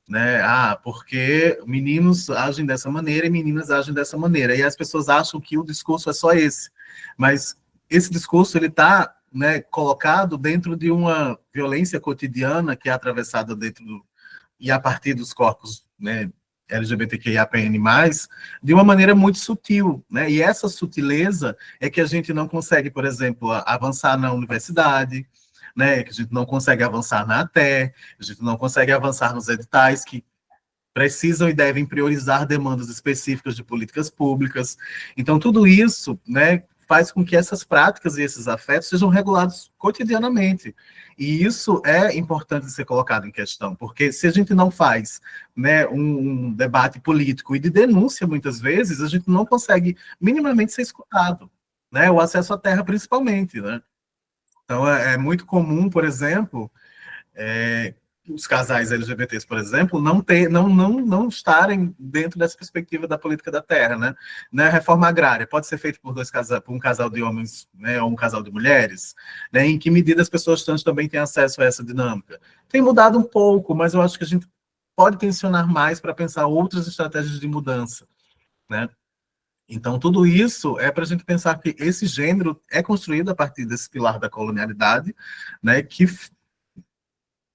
né, porque meninos agem dessa maneira e meninas agem dessa maneira, e as pessoas acham que o discurso é só esse, mas esse discurso ele está, né, colocado dentro de uma violência cotidiana que é atravessada e a partir dos corpos, né, LGBTQIAPN+, de uma maneira muito sutil, né, e essa sutileza é que a gente não consegue, por exemplo, avançar na universidade, né, que a gente não consegue avançar na ATE, a gente não consegue avançar nos editais que precisam e devem priorizar demandas específicas de políticas públicas. Então, tudo isso, né, faz com que essas práticas e esses afetos sejam regulados cotidianamente. E isso é importante ser colocado em questão, porque se a gente não faz, né, um debate político e de denúncia, muitas vezes, a gente não consegue minimamente ser escutado, né, o acesso à terra principalmente, né. Então, é muito comum, por exemplo, os casais LGBTs, por exemplo, não estarem dentro dessa perspectiva da política da terra, né? A reforma agrária pode ser feita por um casal de homens, né, ou um casal de mulheres, né? Em que medida as pessoas trans também têm acesso a essa dinâmica? Tem mudado um pouco, mas eu acho que a gente pode tensionar mais para pensar outras estratégias de mudança, né? Então, tudo isso é para a gente pensar que esse gênero é construído a partir desse pilar da colonialidade, né, que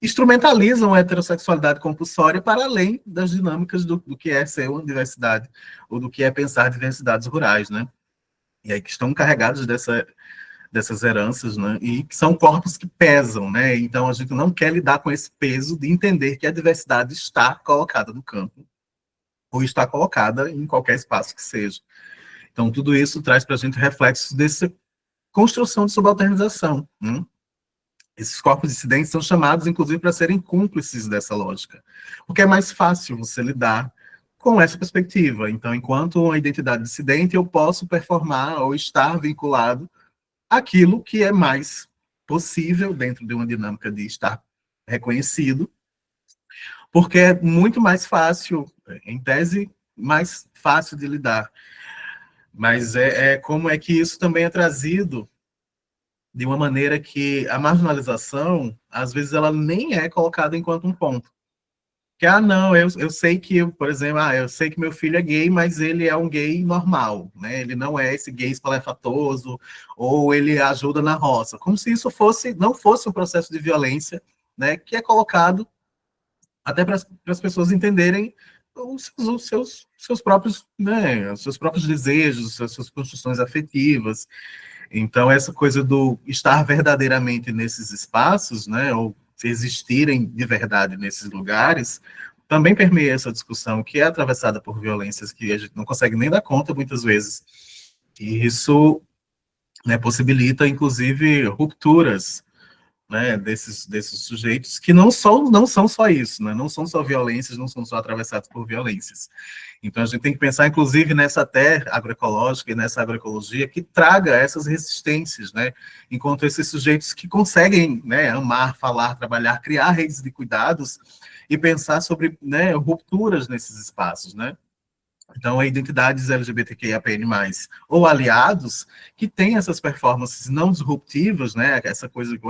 instrumentalizam a heterossexualidade compulsória para além das dinâmicas do que é ser uma diversidade, ou do que é pensar diversidades rurais, né? E aí que estão carregados dessas heranças, né? E que são corpos que pesam, né? Então, a gente não quer lidar com esse peso de entender que a diversidade está colocada no campo, ou está colocada em qualquer espaço que seja. Então, tudo isso traz para a gente reflexos dessa construção de subalternização. Né? Esses corpos dissidentes são chamados, inclusive, para serem cúmplices dessa lógica, porque é mais fácil você lidar com essa perspectiva. Então, enquanto uma identidade dissidente, eu posso performar ou estar vinculado àquilo que é mais possível dentro de uma dinâmica de estar reconhecido, porque é muito mais fácil, em tese, mais fácil de lidar. Mas como é que isso também é trazido de uma maneira que a marginalização, às vezes, ela nem é colocada enquanto um ponto. Que, não, eu sei que, por exemplo, eu sei que meu filho é gay, mas ele é um gay normal, né? Ele não é esse gay espalhafatoso, ou ele ajuda na roça. Como se isso não fosse um processo de violência, né? Que é colocado até para as pessoas entenderem os seus próprios, né, os seus próprios desejos, as suas construções afetivas. Então, essa coisa do estar verdadeiramente nesses espaços, né, ou existirem de verdade nesses lugares, também permeia essa discussão que é atravessada por violências que a gente não consegue nem dar conta, muitas vezes. E isso, né, possibilita, inclusive, rupturas né, desses sujeitos que não são só isso, né, não são só violências, não são só atravessados por violências. Então, a gente tem que pensar, inclusive, nessa terra agroecológica e nessa agroecologia que traga essas resistências, né, enquanto esses sujeitos que conseguem, né, amar, falar, trabalhar, criar redes de cuidados e pensar sobre, né, rupturas nesses espaços, né. Então, identidades LGBTQIAPN+, ou aliados, que têm essas performances não disruptivas, né, essa coisa que,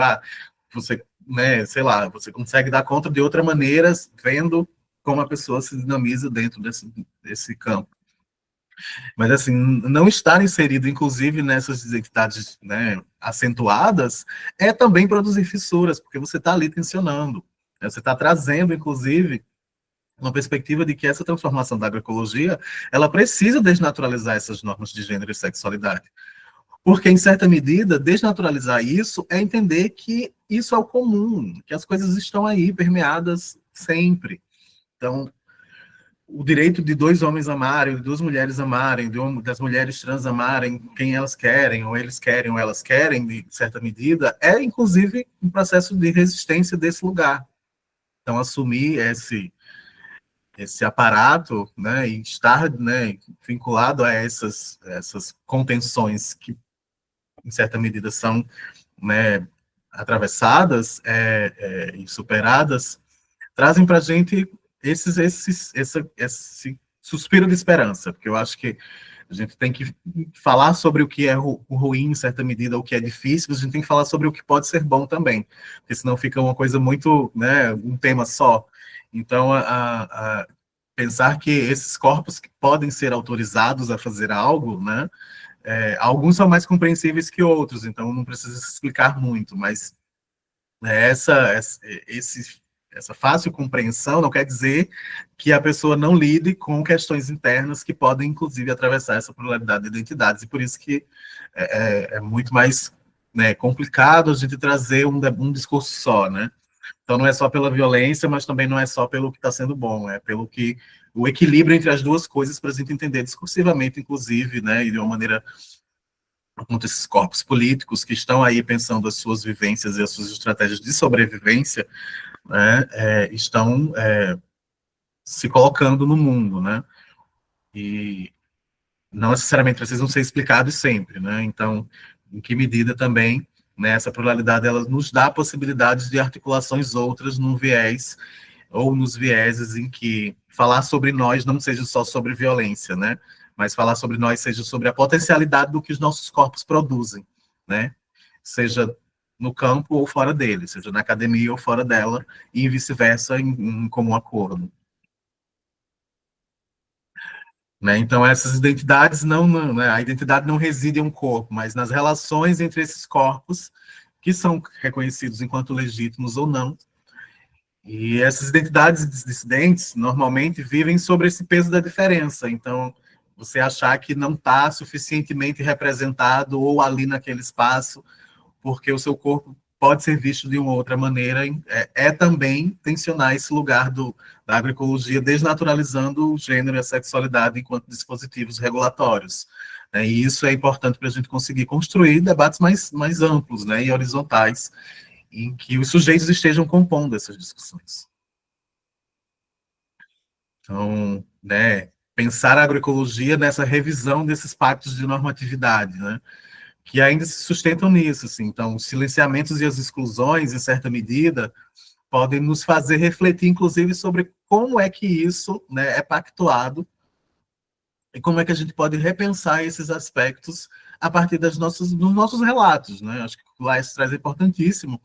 você, né, sei lá, você consegue dar conta de outra maneira, vendo como a pessoa se dinamiza dentro desse campo. Mas, assim, não estar inserido, inclusive, nessas identidades, né, acentuadas, é também produzir fissuras, porque você está ali tensionando, né, você está trazendo, inclusive, uma perspectiva de que essa transformação da agroecologia, ela precisa desnaturalizar essas normas de gênero e sexualidade. Porque, em certa medida, desnaturalizar isso é entender que isso é o comum, que as coisas estão aí, permeadas sempre. Então, o direito de dois homens amarem, de duas mulheres amarem, das mulheres trans amarem quem elas querem, ou eles querem, ou elas querem, de certa medida, é, inclusive, um processo de resistência desse lugar. Então, assumir esse aparato, né, e estar, né, vinculado a essas contenções que, em certa medida, são, né, atravessadas e superadas, trazem para a gente esse suspiro de esperança, porque eu acho que a gente tem que falar sobre o que é ruim, em certa medida, o que é difícil, mas a gente tem que falar sobre o que pode ser bom também, porque senão fica uma coisa muito, né, um tema só. Então, pensar que esses corpos que podem ser autorizados a fazer algo, né, alguns são mais compreensíveis que outros, então não precisa se explicar muito, mas essa fácil compreensão não quer dizer que a pessoa não lide com questões internas que podem, inclusive, atravessar essa pluralidade de identidades, e por isso que é muito mais, né, complicado a gente trazer um discurso só, né? Então, não é só pela violência, mas também não é só pelo que está sendo bom, é pelo que o equilíbrio entre as duas coisas para a gente entender discursivamente, inclusive, né, e de uma maneira contra esses corpos políticos que estão aí pensando as suas vivências e as suas estratégias de sobrevivência, né, estão se colocando no mundo, né, e não necessariamente precisam ser explicados sempre, né, então, em que medida também, né, essa pluralidade, ela nos dá possibilidades de articulações outras num viés, ou nos vieses em que falar sobre nós não seja só sobre violência, né, mas falar sobre nós seja sobre a potencialidade do que os nossos corpos produzem, né, seja no campo ou fora dele, seja na academia ou fora dela, e vice-versa em comum acordo. Né? Então, essas identidades né, a identidade não reside em um corpo, mas nas relações entre esses corpos, que são reconhecidos enquanto legítimos ou não. E essas identidades dissidentes, normalmente, vivem sobre esse peso da diferença. Então, você achar que não está suficientemente representado ou ali naquele espaço, porque o seu corpo pode ser visto de uma outra maneira, também tensionar esse lugar da agroecologia, desnaturalizando o gênero e a sexualidade enquanto dispositivos regulatórios. E isso é importante para a gente conseguir construir debates mais amplos, né, e horizontais, em que os sujeitos estejam compondo essas discussões. Então, né, pensar a agroecologia nessa revisão desses pactos de normatividade, né, que ainda se sustentam nisso, assim. Então, os silenciamentos e as exclusões, em certa medida, podem nos fazer refletir, inclusive, sobre como é que isso, né, é pactuado e como é que a gente pode repensar esses aspectos a partir dos nossos relatos, né? Acho que o Laes traz é importantíssimo,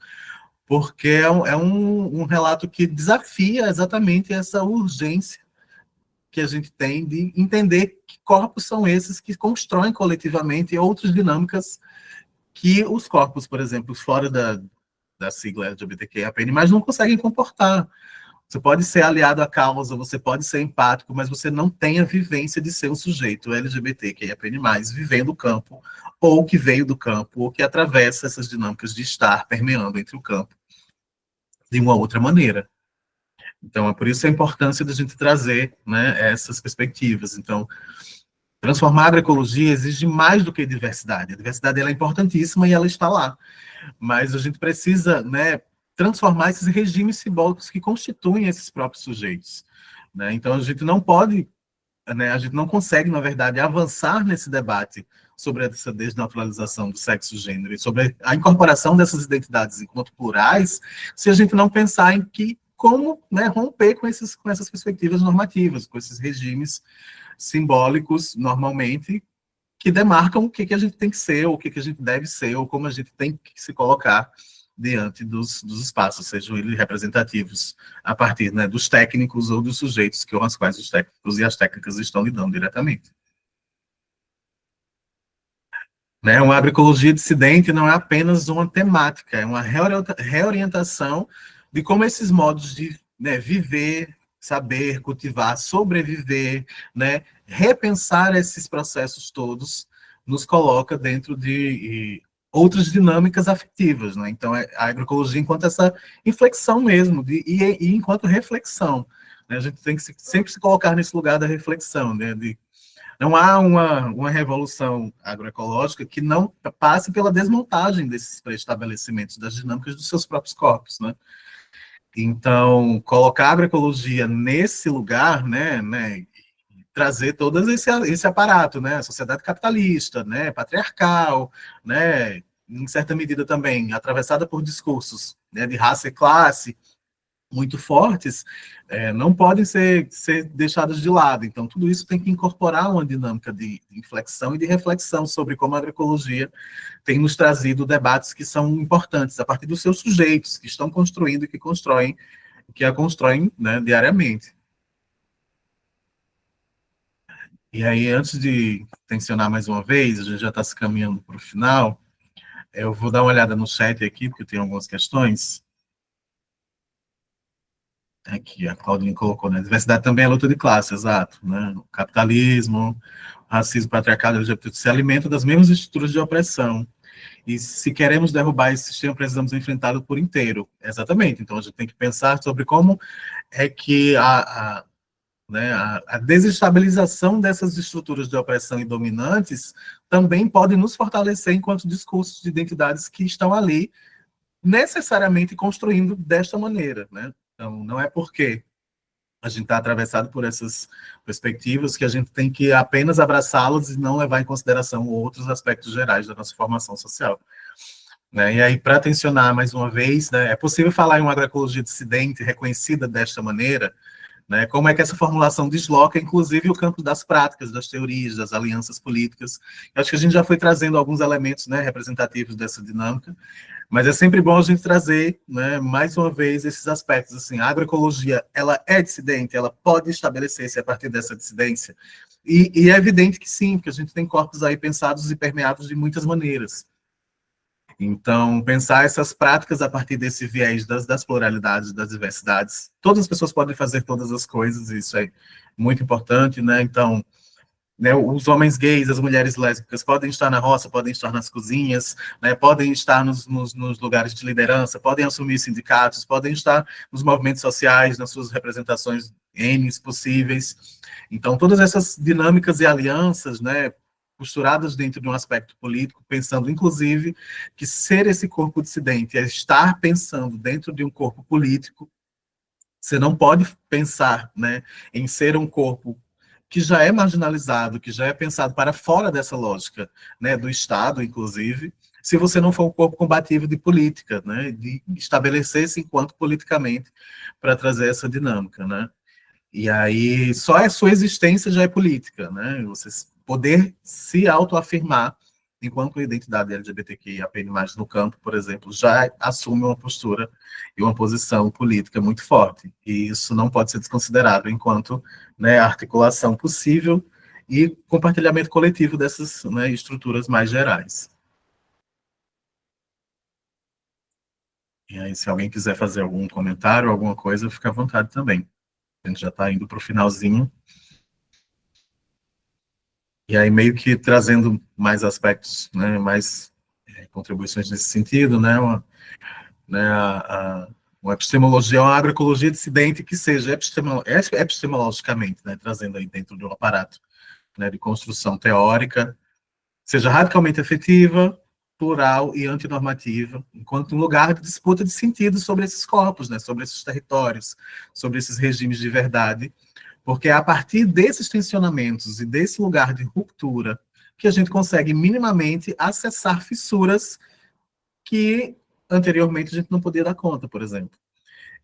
porque é um relato que desafia exatamente essa urgência que a gente tem de entender que corpos são esses que constroem coletivamente outras dinâmicas que os corpos, por exemplo, fora da sigla LGBTQIAPN+, mas não conseguem comportar. Você pode ser aliado à causa, você pode ser empático, mas você não tem a vivência de ser um sujeito LGBTQIAPN+, vivendo o campo, ou que veio do campo, ou que atravessa essas dinâmicas de estar permeando entre o campo de uma outra maneira. Então, é por isso a importância da gente trazer, né, essas perspectivas. Então, Transformar a agroecologia exige mais do que diversidade. A diversidade ela é importantíssima e ela está lá. Mas a gente precisa, né, transformar esses regimes simbólicos que constituem esses próprios sujeitos, né? Então, a gente não pode, né, a gente não consegue, na verdade, avançar nesse debate sobre essa desnaturalização do sexo e gênero e sobre a incorporação dessas identidades enquanto plurais, se a gente não pensar em como, né, romper com essas perspectivas normativas, com esses regimes simbólicos, normalmente, que demarcam o que a gente tem que ser, ou o que a gente deve ser, ou como a gente tem que se colocar diante dos espaços, sejam eles representativos, a partir, né, dos técnicos ou dos sujeitos com os quais os técnicos e as técnicas estão lidando diretamente. Né, uma agroecologia dissidente não é apenas uma temática, é uma reorientação de como esses modos de, né, viver, saber, cultivar, sobreviver, né, repensar esses processos todos, nos coloca dentro de outras dinâmicas afetivas, né? Então, a agroecologia enquanto essa inflexão mesmo, e enquanto reflexão, né? A gente tem que sempre se colocar nesse lugar da reflexão, né? Não há uma revolução agroecológica que não passe pela desmontagem desses pré-estabelecimentos, das dinâmicas dos seus próprios corpos, né? Então, colocar a agroecologia nesse lugar, né, trazer todo esse aparato, né, a sociedade capitalista, né, patriarcal, né, em certa medida também atravessada por discursos, né, de raça e classe muito fortes, não podem ser deixados de lado. Então, tudo isso tem que incorporar uma dinâmica de inflexão e de reflexão sobre como a agroecologia tem nos trazido debates que são importantes, a partir dos seus sujeitos, que estão construindo e que a constroem, né, diariamente. E aí, antes de tensionar mais uma vez, a gente já está se caminhando para o final, eu vou dar uma olhada no chat aqui, porque tem algumas questões. Aqui, a Claudine colocou, né? Diversidade também é luta de classe, exato, né? O capitalismo, racismo, patriarcado, LGBT, se alimentam das mesmas estruturas de opressão. E se queremos derrubar esse sistema, precisamos enfrentá-lo por inteiro. Exatamente. Então, a gente tem que pensar sobre como é que né, a desestabilização dessas estruturas de opressão e dominantes também pode nos fortalecer enquanto discursos de identidades que estão ali necessariamente construindo desta maneira, né? Então, não é porque a gente está atravessado por essas perspectivas que a gente tem que apenas abraçá-las e não levar em consideração outros aspectos gerais da nossa formação social. Né? E aí, para tensionar mais uma vez, né, é possível falar em uma agroecologia dissidente reconhecida desta maneira, né, como é que essa formulação desloca, inclusive, o campo das práticas, das teorias, das alianças políticas. Eu acho que a gente já foi trazendo alguns elementos, né, representativos dessa dinâmica, mas é sempre bom a gente trazer, né, mais uma vez, esses aspectos. Assim, a agroecologia, ela é dissidente, ela pode estabelecer-se a partir dessa dissidência, e é evidente que sim, porque a gente tem corpos aí pensados e permeados de muitas maneiras. Então, pensar essas práticas a partir desse viés das pluralidades, das diversidades. Todas as pessoas podem fazer todas as coisas, isso é muito importante, né? Então, né, os homens gays, as mulheres lésbicas podem estar na roça, podem estar nas cozinhas, né, podem estar nos lugares de liderança, podem assumir sindicatos, podem estar nos movimentos sociais, nas suas representações N possíveis. Então, todas essas dinâmicas e alianças, né, costuradas dentro de um aspecto político, pensando, inclusive, que ser esse corpo dissidente é estar pensando dentro de um corpo político. Você não pode pensar, né, em ser um corpo que já é marginalizado, que já é pensado para fora dessa lógica, né, do Estado, inclusive, se você não for um corpo combativo de política, né, de estabelecer-se enquanto politicamente para trazer essa dinâmica, né. E aí, só a sua existência já é política, né, você poder se autoafirmar enquanto a identidade LGBTQIAP+, no campo, por exemplo, já assume uma postura e uma posição política muito forte. E isso não pode ser desconsiderado enquanto, né, articulação possível e compartilhamento coletivo dessas, né, estruturas mais gerais. E aí, se alguém quiser fazer algum comentário, alguma coisa, fica à vontade também. A gente já está indo para o finalzinho. E aí, meio que trazendo mais aspectos, né, mais contribuições nesse sentido, né, uma epistemologia, uma agroecologia dissidente que seja epistemologicamente, né, trazendo aí dentro de um aparato né, de construção teórica, seja radicalmente efetiva, plural e antinormativa, enquanto um lugar de disputa de sentido sobre esses corpos, né, sobre esses territórios, sobre esses regimes de verdade, porque é a partir desses tensionamentos e desse lugar de ruptura que a gente consegue minimamente acessar fissuras que anteriormente a gente não podia dar conta, por exemplo.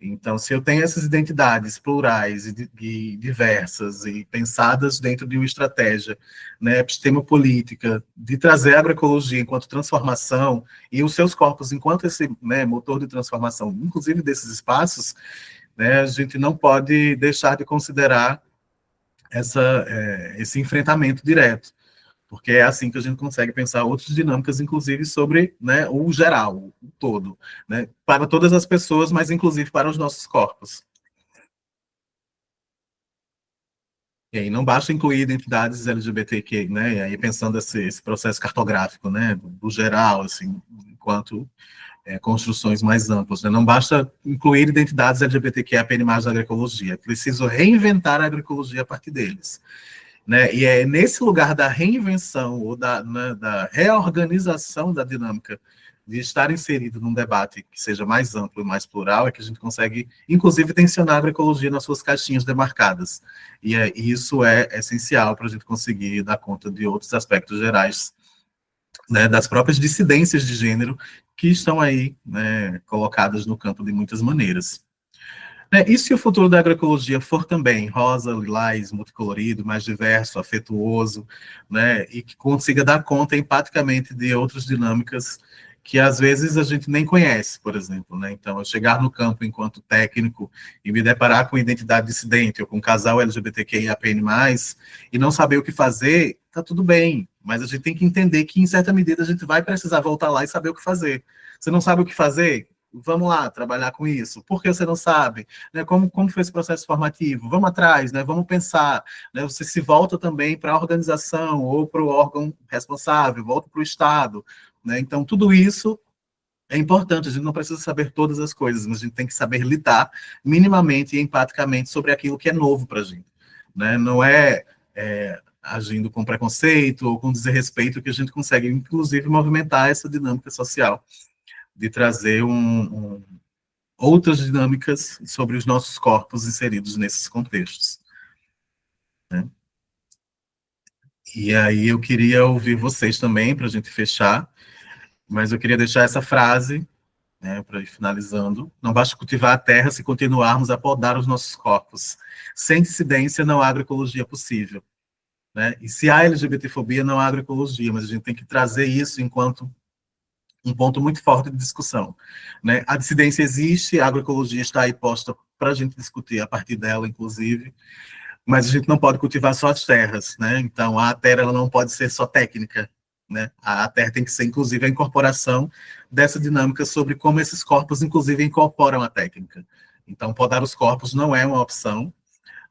Então, se eu tenho essas identidades plurais e diversas e pensadas dentro de uma estratégia, né, epistemopolítica, de trazer a agroecologia enquanto transformação e os seus corpos enquanto esse, né, motor de transformação, inclusive desses espaços, né, a gente não pode deixar de considerar esse enfrentamento direto, porque é assim que a gente consegue pensar outras dinâmicas, inclusive sobre, né, o geral, o todo, né, para todas as pessoas, mas inclusive para os nossos corpos. E aí não basta incluir identidades LGBTQ, né, e aí pensando esse processo cartográfico, né, do geral, assim, enquanto construções mais amplas, né, não basta incluir identidades LGBTQ apenas na agroecologia, é preciso reinventar a agroecologia a partir deles. Né? E é nesse lugar da reinvenção ou né, da reorganização da dinâmica de estar inserido num debate que seja mais amplo e mais plural é que a gente consegue, inclusive, tensionar a agroecologia nas suas caixinhas demarcadas. E isso é essencial para a gente conseguir dar conta de outros aspectos gerais, né, das próprias dissidências de gênero que estão aí, né, colocadas no campo de muitas maneiras. E se o futuro da agroecologia for também rosa, lilás, multicolorido, mais diverso, afetuoso, né, e que consiga dar conta empaticamente de outras dinâmicas que às vezes a gente nem conhece, por exemplo, né? Então, eu chegar no campo enquanto técnico e me deparar com identidade dissidente ou com um casal LGBTQIAPN+, e não saber o que fazer, tá tudo bem, mas a gente tem que entender que, em certa medida, a gente vai precisar voltar lá e saber o que fazer. Você não sabe o que fazer? Vamos lá, trabalhar com isso. Por que você não sabe? Né, como foi esse processo formativo? Vamos atrás, né, vamos pensar. Né, você se volta também para a organização ou para o órgão responsável, volta para o Estado. Né, então, tudo isso é importante. A gente não precisa saber todas as coisas, mas a gente tem que saber lidar minimamente e empaticamente sobre aquilo que é novo para a gente. Né, não agindo com preconceito ou com desrespeito que a gente consegue, inclusive, movimentar essa dinâmica social, de trazer outras dinâmicas sobre os nossos corpos inseridos nesses contextos. Né? E aí eu queria ouvir vocês também, para a gente fechar, mas eu queria deixar essa frase, né, para ir finalizando. Não basta cultivar a terra se continuarmos a podar os nossos corpos. Sem dissidência não há agroecologia possível. Né? E se há LGBTfobia, não há agroecologia, mas a gente tem que trazer isso enquanto um ponto muito forte de discussão. Né? A dissidência existe, a agroecologia está aí posta para a gente discutir a partir dela, inclusive, mas a gente não pode cultivar só as terras. Né? Então, a terra ela não pode ser só técnica. Né? A terra tem que ser, inclusive, a incorporação dessa dinâmica sobre como esses corpos, inclusive, incorporam a técnica. Então, podar os corpos não é uma opção,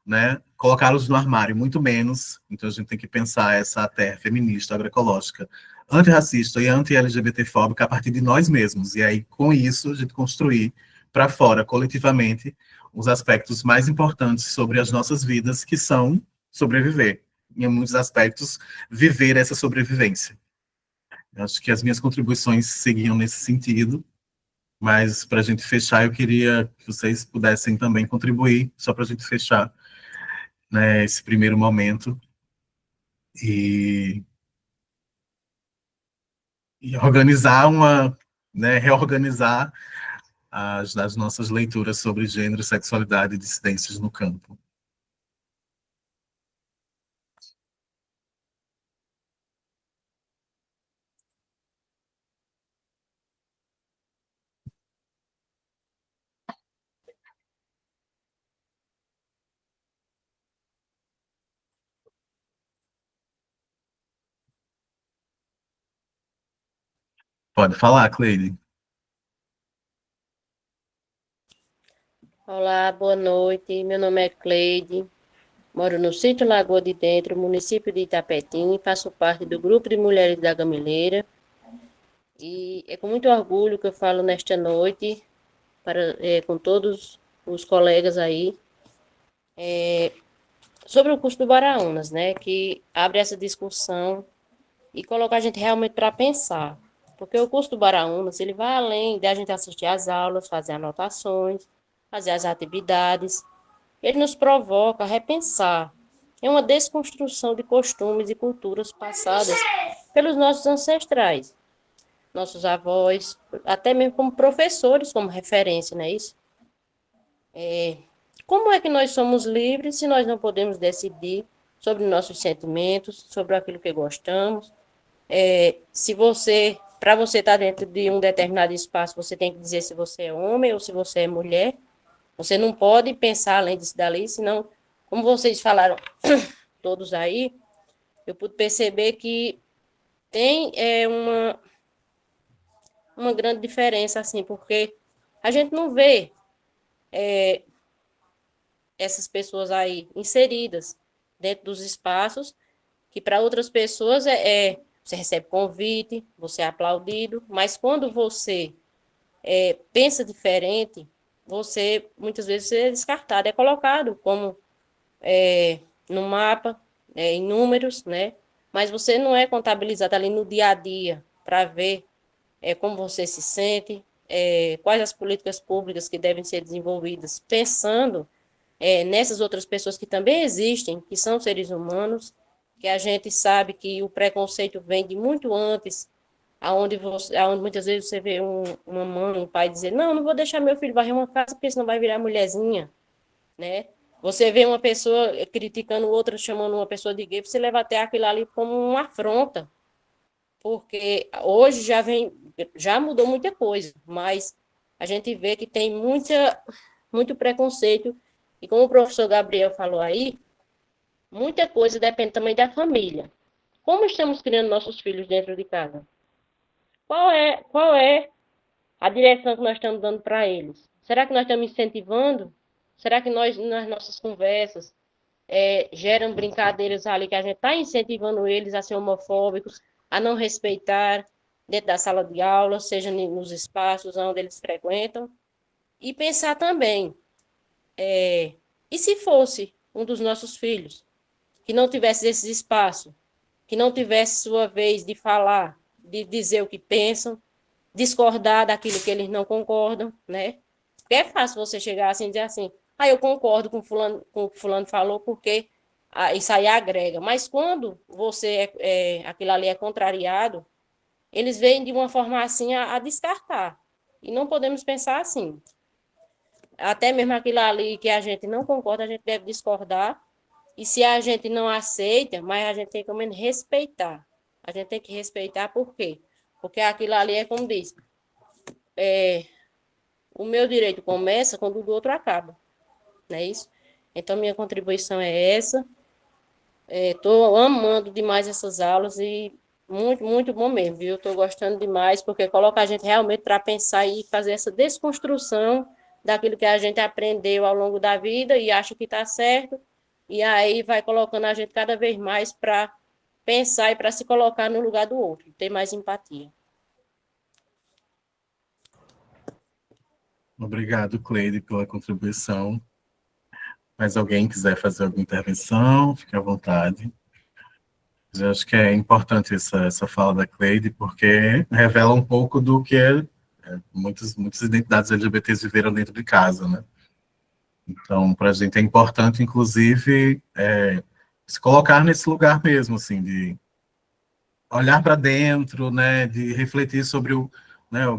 né? Colocá-los no armário, muito menos. Então, a gente tem que pensar essa terra feminista, agroecológica, antirracista e anti-LGBTfóbica a partir de nós mesmos. E aí, com isso, a gente construir para fora, coletivamente, os aspectos mais importantes sobre as nossas vidas, que são sobreviver. E, em muitos aspectos, viver essa sobrevivência. Eu acho que as minhas contribuições seguiam nesse sentido, mas para a gente fechar, eu queria que vocês pudessem também contribuir, só para a gente fechar, né, esse primeiro momento, e organizar reorganizar as nossas leituras sobre gênero, sexualidade e dissidências no campo. Pode falar, Cleide. Olá, boa noite. Meu nome é Cleide, moro no sítio Lagoa de Dentro, município de Itapetim, e faço parte do grupo de mulheres da Gamileira. E é com muito orgulho que eu falo nesta noite com todos os colegas aí. sobre o curso do Baraunas, né, que abre essa discussão e coloca a gente realmente para pensar. Porque o curso do Baraunas, ele vai além de a gente assistir às aulas, fazer anotações, fazer as atividades. Ele nos provoca a repensar. É uma desconstrução de costumes e culturas passadas pelos nossos ancestrais, nossos avós, até mesmo como professores, como referência, não é isso? Como é que nós somos livres se nós não podemos decidir sobre nossos sentimentos, sobre aquilo que gostamos? Se você, para você estar dentro de um determinado espaço, você tem que dizer se você é homem ou se você é mulher. Você não pode pensar além disso dali, senão, como vocês falaram todos aí, eu pude perceber que tem uma grande diferença, assim, porque a gente não vê essas pessoas aí inseridas dentro dos espaços que para outras pessoas você recebe convite, você é aplaudido, mas quando você pensa diferente, você muitas vezes é descartado, é colocado como no mapa, em números, né? Mas você não é contabilizado ali no dia a dia para ver como você se sente, quais as políticas públicas que devem ser desenvolvidas, pensando nessas outras pessoas que também existem, que são seres humanos, que a gente sabe que o preconceito vem de muito antes, aonde muitas vezes você vê uma mãe, um pai dizer, não vou deixar meu filho varrer uma casa, porque senão vai virar mulherzinha, né? Você vê uma pessoa criticando outra, chamando uma pessoa de gay, você leva até aquilo ali como uma afronta, porque hoje já mudou muita coisa, mas a gente vê que tem muito preconceito, e como o professor Gabriel falou aí, muita coisa depende também da família. Como estamos criando nossos filhos dentro de casa? Qual é a direção que nós estamos dando para eles? Será que nós estamos incentivando? Será que nós, nas nossas conversas, geram brincadeiras ali que a gente está incentivando eles a ser homofóbicos, a não respeitar dentro da sala de aula, seja nos espaços onde eles frequentam? E pensar também, e se fosse um dos nossos filhos, que não tivesse esse espaço, que não tivesse sua vez de falar, de dizer o que pensam, discordar daquilo que eles não concordam, né? Porque é fácil você chegar assim e dizer assim, eu concordo com o que fulano falou, porque isso aí agrega. Mas quando aquilo ali é contrariado, eles vêm de uma forma assim a descartar. E não podemos pensar assim. Até mesmo aquilo ali que a gente não concorda, a gente deve discordar. E se a gente não aceita, mas a gente tem que, ao menos, respeitar. A gente tem que respeitar por quê? Porque aquilo ali é como diz, o meu direito começa quando o do outro acaba. Não é isso? Então, minha contribuição é essa. Estou amando demais essas aulas e muito, muito bom mesmo, viu? Estou gostando demais, porque coloca a gente realmente para pensar e fazer essa desconstrução daquilo que a gente aprendeu ao longo da vida e acha que está certo, e aí vai colocando a gente cada vez mais para pensar e para se colocar no lugar do outro, ter mais empatia. Obrigado, Cleide, pela contribuição. Mas alguém quiser fazer alguma intervenção, fique à vontade. Eu acho que é importante essa fala da Cleide, porque revela um pouco do que muitas identidades LGBTs viveram dentro de casa, né? Então, para a gente é importante, inclusive, se colocar nesse lugar mesmo, assim, de olhar para dentro, né, de refletir sobre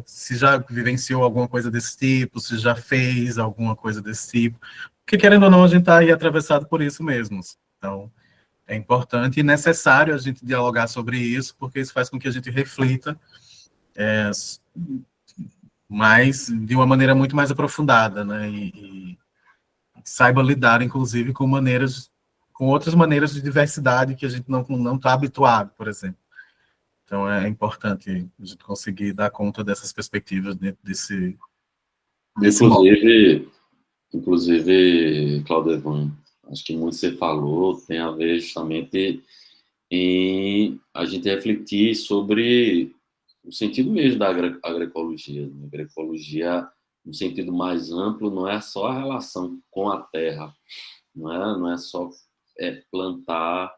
se já vivenciou alguma coisa desse tipo, se já fez alguma coisa desse tipo, porque, querendo ou não, a gente está aí atravessado por isso mesmo. Então, é importante e necessário a gente dialogar sobre isso, porque isso faz com que a gente reflita mas de uma maneira muito mais aprofundada, né, e saiba lidar, inclusive, com outras maneiras de diversidade que a gente não está habituado, por exemplo. Então, é importante a gente conseguir dar conta dessas perspectivas dentro desse Inclusive, Claudevan, acho que muito você falou tem a ver justamente em a gente refletir sobre o sentido mesmo da agroecologia. A agroecologia, no sentido mais amplo, não é só a relação com a terra, não é só plantar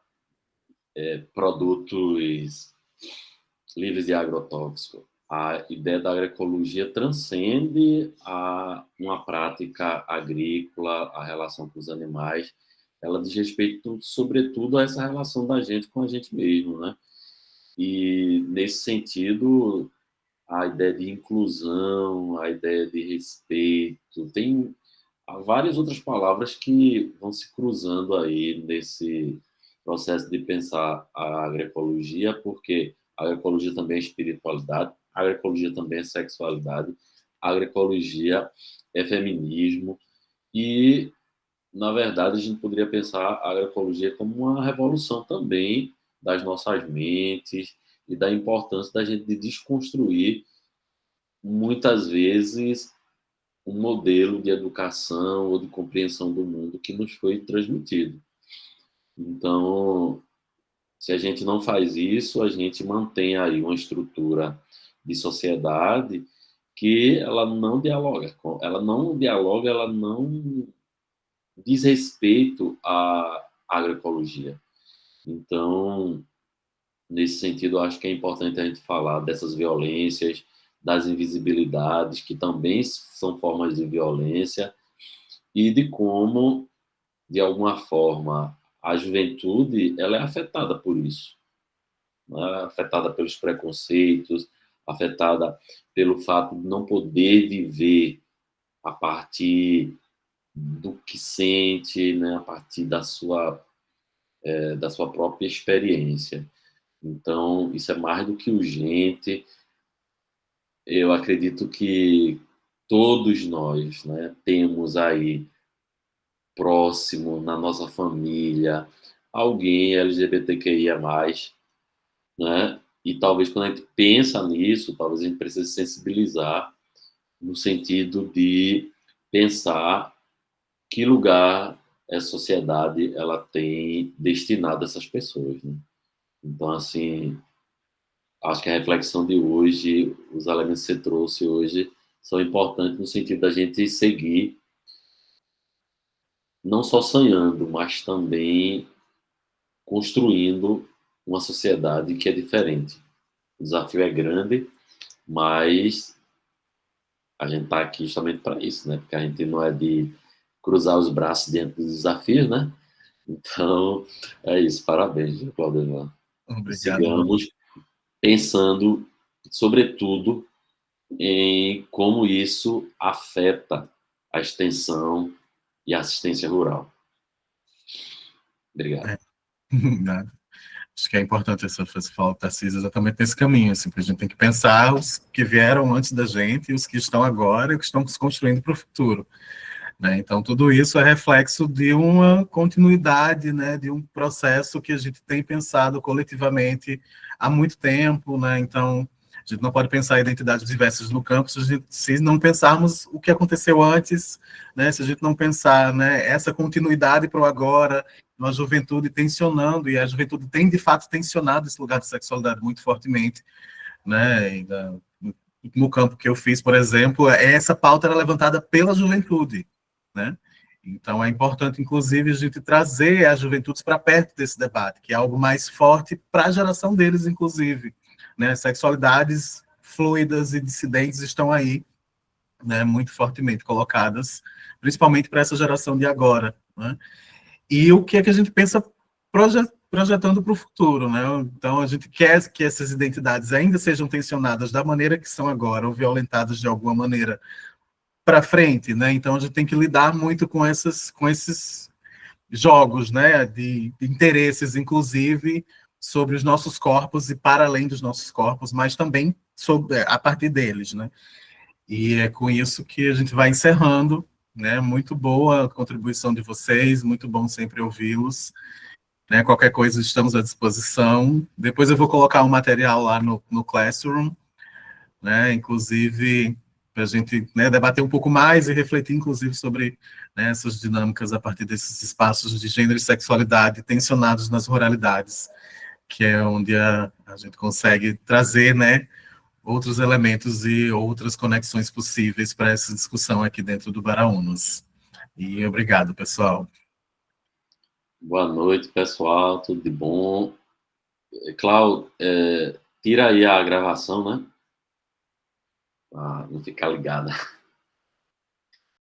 produtos livres de agrotóxico. A ideia da agroecologia transcende uma prática agrícola, a relação com os animais. Ela diz respeito, sobretudo, a essa relação da gente com a gente mesmo, né? E, nesse sentido, a ideia de inclusão, a ideia de respeito, tem várias outras palavras que vão se cruzando aí nesse processo de pensar a agroecologia, porque a agroecologia também é espiritualidade, a agroecologia também é sexualidade, a agroecologia é feminismo e, na verdade, a gente poderia pensar a agroecologia como uma revolução também das nossas mentes e da importância da gente de desconstruir, muitas vezes, um modelo de educação ou de compreensão do mundo que nos foi transmitido. Então, se a gente não faz isso, a gente mantém aí uma estrutura de sociedade que ela não dialoga, ela não diz respeito à agroecologia. Então, nesse sentido, eu acho que é importante a gente falar dessas violências, das invisibilidades, que também são formas de violência, e de como, de alguma forma, a juventude ela é afetada por isso, né? Afetada pelos preconceitos, afetada pelo fato de não poder viver a partir do que sente, né? A partir da sua própria experiência. Então, isso é mais do que urgente. Eu acredito que todos nós, né, temos aí próximo, na nossa família, alguém LGBTQIA+, né? E talvez quando a gente pensa nisso, talvez a gente precise sensibilizar no sentido de pensar que lugar a sociedade ela tem destinado a essas pessoas, né? Então, assim, acho que a reflexão de hoje, os elementos que você trouxe hoje, são importantes no sentido da gente seguir não só sonhando, mas também construindo uma sociedade que é diferente. O desafio é grande, mas a gente está aqui justamente para isso, né? Porque a gente não é de cruzar os braços diante dos desafios, né? Então, é isso. Parabéns, Claudio. Obrigado. Sigamos pensando, sobretudo, em como isso afeta a extensão e a assistência rural. Obrigado. Nada. Acho que é importante essa fala, Tarcísio, exatamente nesse caminho, assim, porque a gente tem que pensar os que vieram antes da gente e os que estão agora e os que estão se construindo para o futuro, né? Então, tudo isso é reflexo de uma continuidade, né, de um processo que a gente tem pensado coletivamente há muito tempo, né? Então, a gente não pode pensar identidades diversas no campo se não pensarmos o que aconteceu antes, né? Se a gente não pensar, né, essa continuidade para o agora, uma juventude tensionando, e a juventude tem, de fato, tensionado esse lugar de sexualidade muito fortemente, né? No campo que eu fiz, por exemplo, essa pauta era levantada pela juventude, né? Então, é importante, inclusive, a gente trazer as juventudes para perto desse debate, que é algo mais forte para a geração deles, inclusive, né? Sexualidades fluidas e dissidentes estão aí, né, muito fortemente colocadas, principalmente para essa geração de agora, né? E o que é que a gente pensa projetando para o futuro, né? Então, a gente quer que essas identidades ainda sejam tensionadas da maneira que são agora, ou violentadas de alguma maneira para frente, né? Então, a gente tem que lidar muito com esses jogos, né, de interesses, inclusive, sobre os nossos corpos e para além dos nossos corpos, mas também a partir deles, né? E é com isso que a gente vai encerrando, né? Muito boa a contribuição de vocês, muito bom sempre ouvi-los, né? Qualquer coisa estamos à disposição. Depois eu vou colocar um material lá no Classroom, né? Inclusive para a gente, né, debater um pouco mais e refletir, inclusive, sobre, né, essas dinâmicas a partir desses espaços de gênero e sexualidade tensionados nas ruralidades, que é onde a gente consegue trazer, né, outros elementos e outras conexões possíveis para essa discussão aqui dentro do Baraunos. E obrigado, pessoal. Boa noite, pessoal. Tudo de bom? Cláudio, tira aí a gravação, né? Para não ficar ligada.